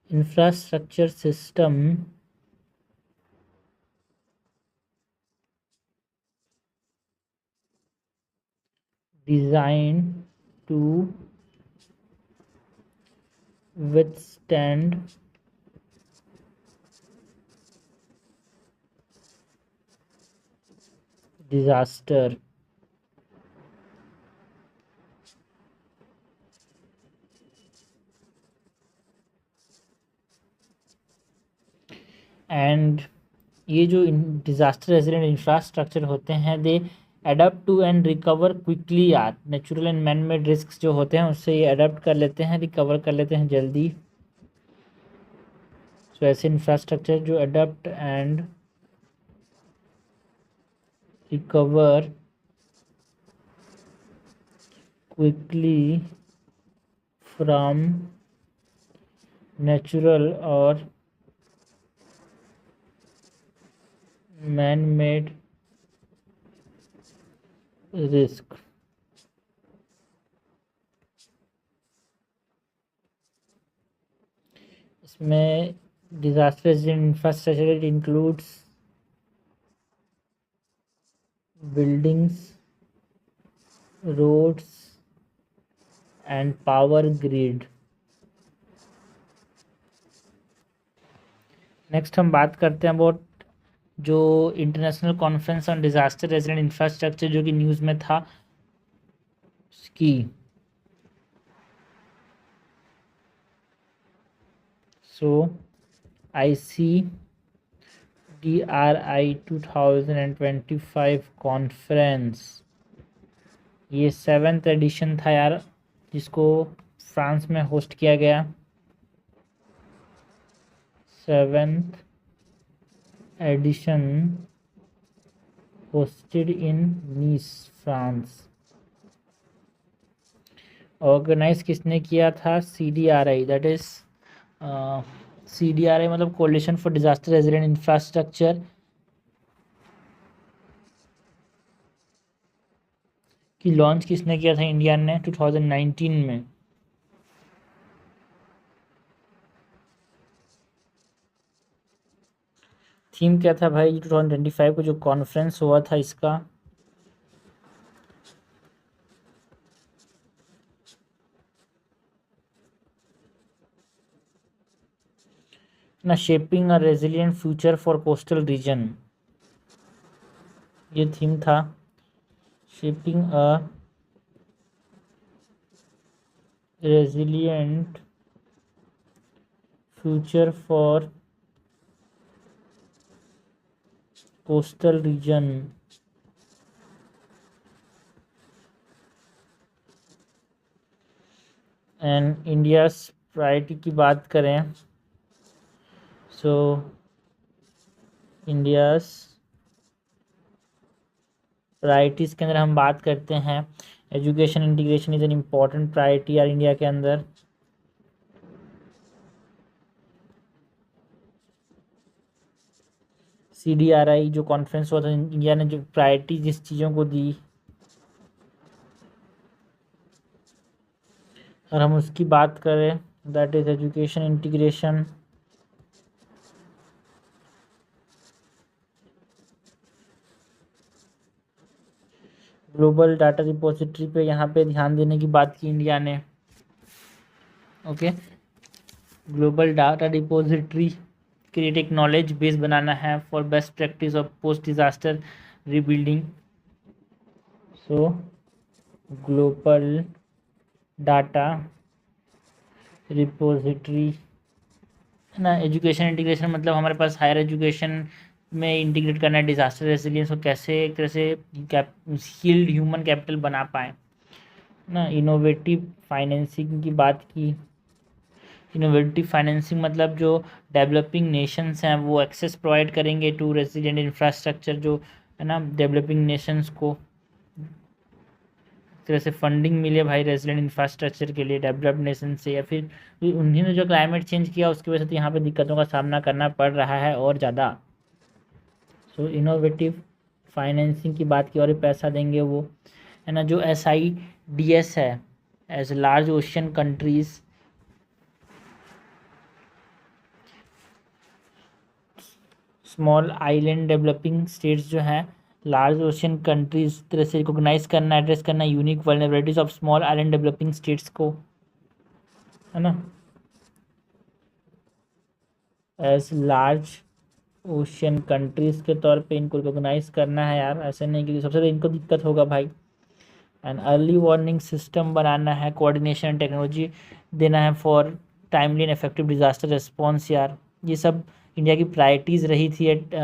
S1: Infrastructure system design to withstand disaster। And ये जो डिज़ास्टर रेजिलिएंट इंफ्रास्ट्रक्चर होते हैं they adapt to and recover quickly यार। Natural and man made risk जो होते हैं उससे ये अडेप्ट कर लेते हैं, रिकवर कर लेते हैं जल्दी। सो ऐसे इंफ्रास्ट्रक्चर जो adapt and recover quickly from natural और मैन मेड रिस्क। इसमें disaster resistant infrastructure includes buildings, roads and power grid. Next हम बात करते हैं अबाउट जो international conference on disaster resident infrastructure जो कि न्यूज़ में था उसकी। सो ICDRI 2025 कॉन्फ्रेंस, ये 7th एडिशन था यार, जिसको फ्रांस में होस्ट किया गया। 7th edition hosted in Nice, France. Organise किसने किया था? CDRI, दैट इज CDRI मतलब coalition for disaster resident infrastructure की लॉन्च किसने किया था? इंडिया ने 2019 में। थीम क्या था भाई 2025 को जो कॉन्फ्रेंस हुआ था इसका? ना, shaping a resilient future for coastal region, ये थीम था। Shaping a resilient future for coastal region. And India's priority की बात करें, सो इंडियाज प्रायोरिटीज़ के अंदर हम बात करते हैं, education integration is an important priority यार इंडिया के अंदर। CDRI जो कॉन्फ्रेंस हुआ था, इंडिया ने जो प्रायोरिटी जिस चीज़ों को दी, और हम उसकी बात करें, that is education integration, global data repository पे यहाँ पे ध्यान देने की बात की इंडिया ने। Okay, global data repository create एक नॉलेज बेस बनाना है for best practice of post disaster rebuilding. So global data repository है ना। एजुकेशन इंटीग्रेशन मतलब हमारे पास हायर एजुकेशन में इंटीग्रेट करना है डिजास्टर रेसिलियंस को, कैसे एक तरह से स्किल्ड ह्यूमन कैपिटल बना पाए ना। इनोवेटिव फाइनेंसिंग की बात की। इनोवेटिव फाइनेंसिंग मतलब जो डेवलपिंग नेशंस हैं वो एक्सेस प्रोवाइड करेंगे टू रेसिलिएंट इंफ्रास्ट्रक्चर, जो है ना डेवलपिंग नेशंस को तरह से फंडिंग मिले भाई रेजिडेंट इंफ्रास्ट्रक्चर के लिए डेवलप्ड नेशन से, या फिर उन्होंने जो क्लाइमेट चेंज किया उसकी वजह से यहाँ पे दिक्कतों का सामना करना पड़ रहा है और ज़्यादा। सो इनोवेटिव फाइनेंसिंग की बात की, और पैसा देंगे वो, है ना। जो SIDS है, as large ocean countries, small island developing states जो हैं, लार्ज ओशियन कंट्रीज तरह से रिकॉग्नाइज करना, एड्रेस करना unique vulnerabilities of small island developing states को, है ना, एज लार्ज ओशियन कंट्रीज के तौर पे इनको रिकॉग्नाइज करना है यार, ऐसे नहीं, क्योंकि सबसे ज़्यादा इनको दिक्कत होगा भाई। एंड अर्ली वार्निंग सिस्टम बनाना है, कोऑर्डिनेशन टेक्नोलॉजी देना है for timely and effective disaster response यार। ये सब इंडिया की प्रायोरिटीज़ रही थी at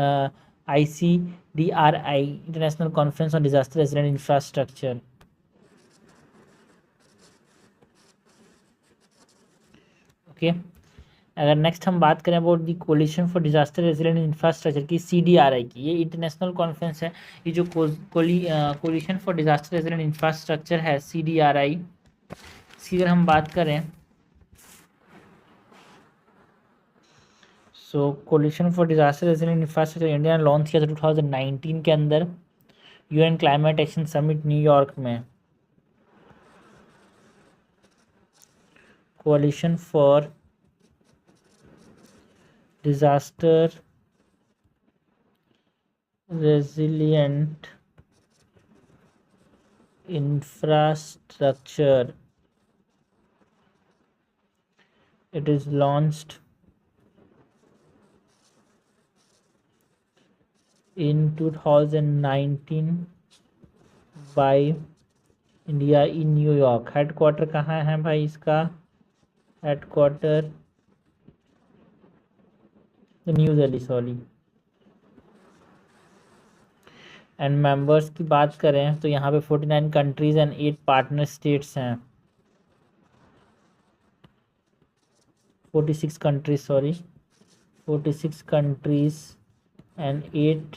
S1: ICDRI international conference on disaster resident infrastructure. Okay, अगर नेक्स्ट हम बात करें about the coalition for disaster resilient infrastructure की, CDRI की, ये इंटरनेशनल कॉन्फ्रेंस है। ये जो coalition for disaster resilient infrastructure है, CDRI, इसकी अगर हम बात करें, सो coalition for disaster resilient infrastructure India ने लॉन्च किया था 2019 के अंदर UN climate action summit New York में। Coalition for disaster resilient infrastructure, it is launched in 2019 by India in New York. Headquarter कहाँ है भाई इसका? Headquarter New Delhi, sorry. And members की बात करें तो यहाँ पे 49 कंट्रीज एंड 8 पार्टनर स्टेट्स हैं। 46 countries, sorry, 46 countries and 8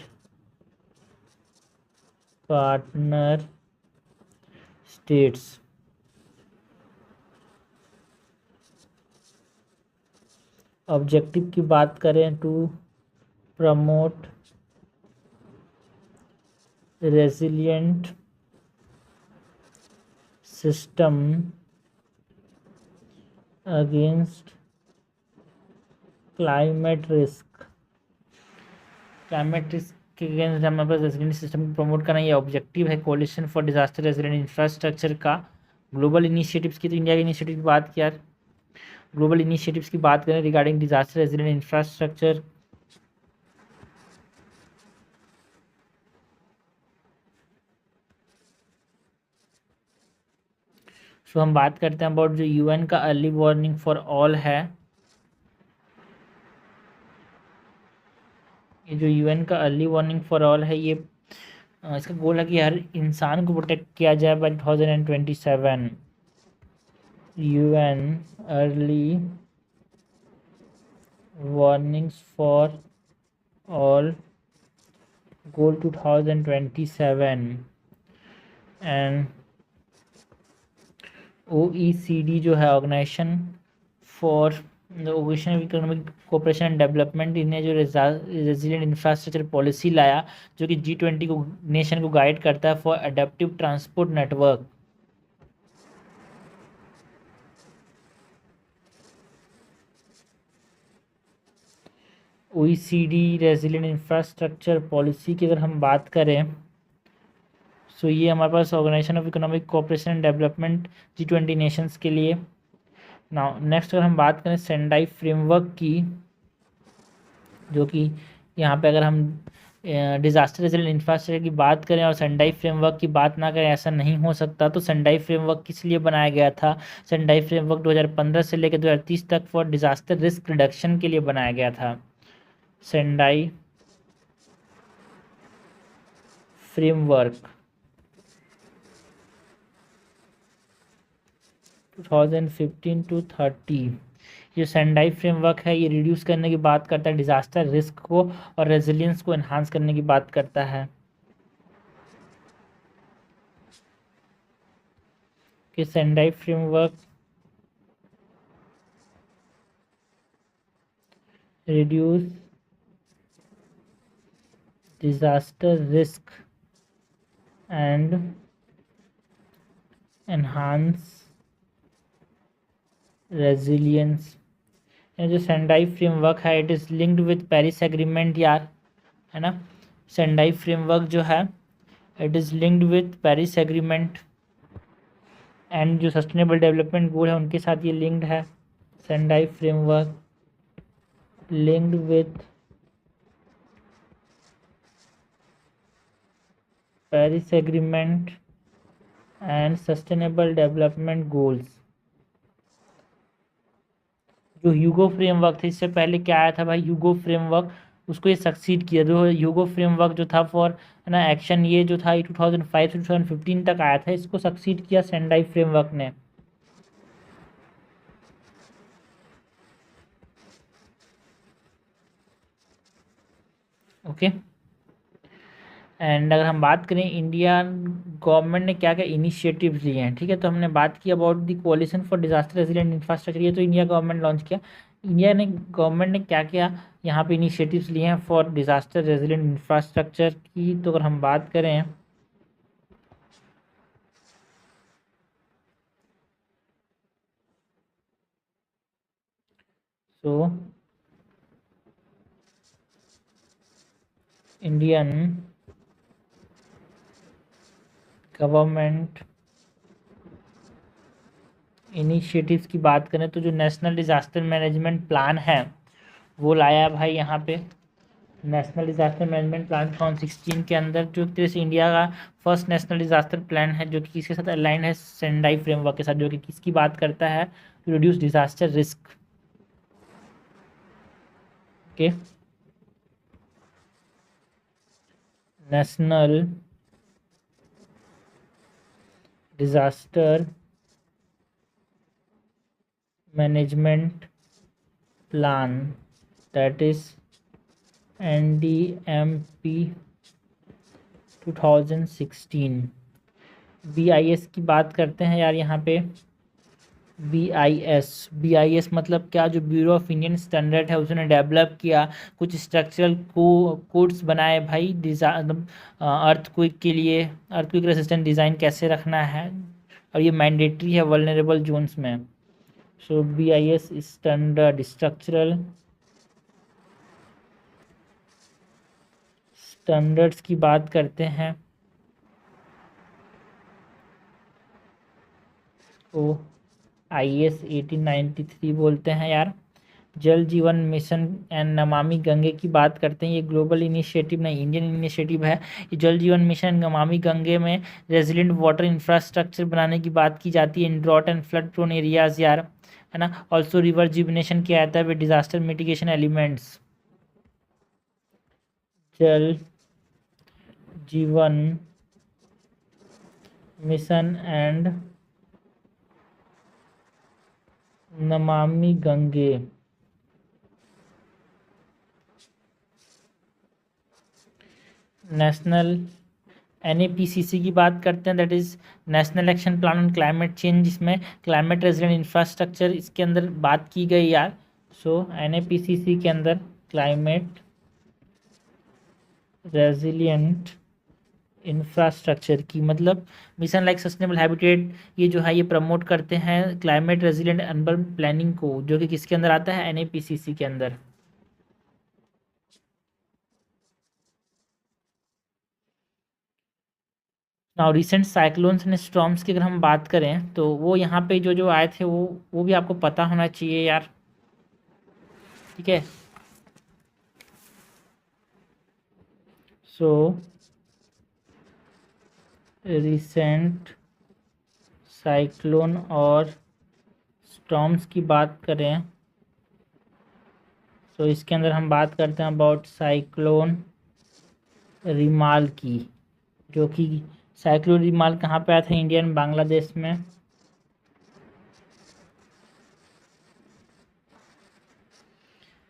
S1: partner states. Objective की बात करें, to promote resilient system against climate risk. Climate risk के अगेंस्ट हमारे पास रेजिलिएंट सिस्टम को प्रमोट करना, ये ऑब्जेक्टिव है coalition for disaster resilient infrastructure का। ग्लोबल इनिशिएटिव्स की, तो इंडिया के इनिशिएटिव की बात किया, ग्लोबल इनिशिएटिव्स की बात करें रिगार्डिंग डिजास्टर रेजिलिएंट इंफ्रास्ट्रक्चर, सो हम बात करते हैं अबाउट जो UN का अर्ली वार्निंग फॉर ऑल है। ये जो UN का अर्ली वार्निंग फॉर ऑल है, ये इसका गोल है कि हर इंसान को प्रोटेक्ट किया जाए by 2027। UN early warnings for all goal 2027 and OECD जो है organisation for occasion economic cooperation and development, इन्हें जो रेजिलिएंट इंफ्रास्ट्रक्चर पॉलिसी लाया जो कि G20 को नेशन को गाइड करता है for adaptive transport network. OECD resilient infrastructure policy की अगर हम बात करें, सो ये हमारे पास organization of economic cooperation and development G20 nations के लिए। नाउ नेक्स्ट अगर हम बात करें सेंडाई फ्रेमवर्क की, जो कि यहाँ पे अगर हम डिजास्टर रेजिलिएंट इंफ्रास्ट्रक्चर की बात करें और सेंडाई फ्रेमवर्क की बात ना करें, ऐसा नहीं हो सकता। तो सेंडाई फ्रेमवर्क किस लिए बनाया गया था? सेंडाई फ्रेमवर्क 2015 से लेकर 2030 तक फॉर डिजास्टर रिस्क रिडक्शन के लिए बनाया गया था। सेंडाई फ्रेमवर्क 2015 to 30, ये सेंडाई फ्रेमवर्क है, ये रिड्यूस करने की बात करता है डिजास्टर रिस्क को और रेजिलियंस को एनहांस करने की बात करता है। कि Sendai framework reduce disaster risk and enhance resilience. जो सेंडाई फ्रेमवर्क है it is linked with Paris agreement यार, है ना। सेंडाई फ्रेमवर्क जो है it is linked with Paris agreement and जो सस्टेनेबल डेवलपमेंट गोल है उनके साथ ये लिंक्ड है। Sendai framework linked with Paris agreement and sustainable development goals. जो ह्यूगो फ्रेमवर्क था, इससे पहले क्या आया था भाई, ह्यूगो फ्रेमवर्क, उसको ये सक्सीड किया। जो ह्यूगो फ्रेमवर्क जो था फॉर, है ना, एक्शन, ये जो था 2005 से 2015 तक आया था, इसको सक्सीड किया सेंडाई फ्रेमवर्क ने। ओके। एंड अगर हम बात करें इंडिया गवर्नमेंट ने क्या क्या इनिशिएटिव्स लिए हैं, ठीक है, तो हमने बात की about the कोalition for disaster resilient infrastructure, ये तो इंडिया गवर्नमेंट लॉन्च किया। इंडिया ने गवर्नमेंट ने क्या क्या यहाँ पे इनिशिएटिव्स लिए हैं फॉर डिजास्टर रेजिलिएंट इंफ्रास्ट्रक्चर की, तो अगर हम बात करें तो इंडियन गवर्नमेंट इनिशिएटिव्स की बात करें तो जो नेशनल डिजास्टर मैनेजमेंट प्लान है वो लाया है भाई यहाँ पे। नेशनल डिजास्टर मैनेजमेंट प्लान 2016 के अंदर, जो एक तरह से इंडिया का फर्स्ट नेशनल डिजास्टर प्लान है, जो कि किसके साथ अलाइन है, सेंडाई फ्रेमवर्क के साथ, जो कि किसकी बात करता है, to reduce disaster risk. Okay, national disaster management plan, that is NDMP 2016। BIS की बात करते हैं यार यहाँ पे। BIS मतलब क्या, जो ब्यूरो ऑफ इंडियन स्टैंडर्ड है उसने डेवलप किया, कुछ स्ट्रक्चरल कोड्स बनाए भाई अर्थक्वेक के लिए, अर्थक्वेक रेसिस्टेंट डिज़ाइन कैसे रखना है, और ये मैंडेटरी है वल्नरेबल जोन्स में। सो BIS स्टैंडर्ड स्टैंडर्ड्स की बात करते हैं तो IS 1893 बोलते हैं यार। जल जीवन मिशन एंड नमामि गंगे की बात करते हैं, ये ग्लोबल इनिशिएटिव नहीं, इंडियन इनिशिएटिव है। ये जल जीवन मिशन नमामि गंगे में रेजिलिएंट वाटर इंफ्रास्ट्रक्चर बनाने की बात की जाती है in drought and flood prone areas यार, है ना। ऑल्सो रिवर जिवनेशन किया जाता है विद डिजास्टर मिटिगेशन एलिमेंट्स। जल जीवन mission and Namami Gange national NAPCC की बात करते हैं, that is national action plan on climate change, जिसमें क्लाइमेट रेजिलिएंट इंफ्रास्ट्रक्चर इसके अंदर बात की गई यार। सो NAPCC के अंदर क्लाइमेट रेजिलिएंट इंफ्रास्ट्रक्चर की मतलब मिशन लाइक सस्टेनेबल हैबिटेट, ये जो है ये प्रमोट करते हैं क्लाइमेट रेजिलिएंट अर्बन प्लानिंग को, जो कि किसके अंदर आता है, NAPCC के अंदर। Now recent cyclones and storms की अगर हम बात करें तो वो यहाँ पे जो जो आए थे वो भी आपको पता होना चाहिए यार, ठीक है। सो रिसेंट साइक्लोन और स्टॉर्म्स की बात करें तो इसके अंदर हम बात करते हैं अबाउट साइक्लोन रिमाल की, जो कि साइक्लोन रिमाल कहाँ पे आया था, इंडिया एंड बांग्लादेश में।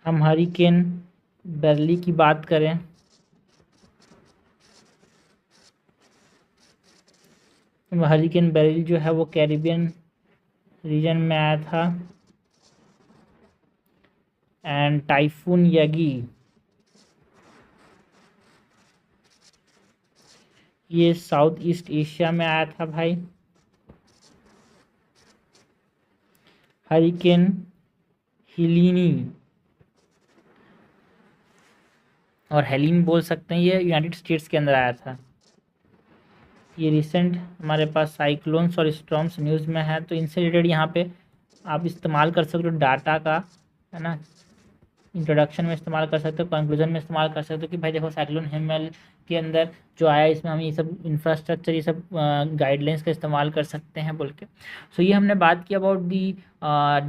S1: हम हरिकेन बेरली की बात करें तो हरिकेन बेरली जो है वो कैरिबियन रीजन में आया था। एंड टाइफून यगी, ये साउथ ईस्ट एशिया में आया था भाई। हरिकेन हिलीनी और हेलिन बोल सकते हैं, ये यूनाइटेड स्टेट्स के अंदर आया था। ये रिसेंट हमारे पास साइक्लोन्स और स्टॉर्म्स न्यूज़ में है, तो इनसे रिलेटेड यहाँ पे आप इस्तेमाल कर सकते हो डाटा का, है ना। इंट्रोडक्शन में इस्तेमाल कर सकते हो, कंक्लूजन में इस्तेमाल कर सकते हो कि भाई देखो साइक्लोन हिमेल के अंदर जो आया इसमें हम ये सब इंफ्रास्ट्रक्चर, ये सब गाइडलाइंस का इस्तेमाल कर सकते हैं बोल के। सो ये हमने बात की about the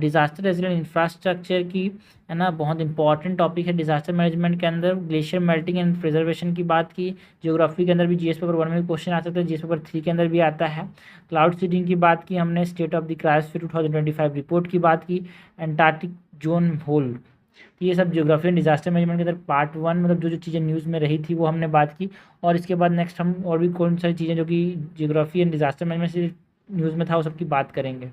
S1: disaster resilient infrastructure की, है ना। बहुत इंपॉर्टेंट टॉपिक है डिज़ास्टर मैनेजमेंट के अंदर। ग्लेशियर मेल्टिंग एंड प्रिजर्वेशन की बात की। ज्योग्राफी के अंदर भी GS पेपर 1 में भी क्वेश्चन आ सकता है, GS पेपर 3 के अंदर भी आता है। क्लाउड सीडिंग की बात की हमने। State of the cryosphere 2025 report की बात की। एंटार्क्टिक जोन होल तो ये सब ज्योग्राफी एंड डिजास्टर मैनेजमेंट के अंदर पार्ट 1 मतलब जो जो चीज़ें न्यूज़ में रही थी वो हमने बात की। और इसके बाद नेक्स्ट हम और भी कौन सारी चीज़ें जो कि ज्योग्राफी एंड डिजास्टर मैनेजमेंट से न्यूज़ में था वो सब की बात करेंगे।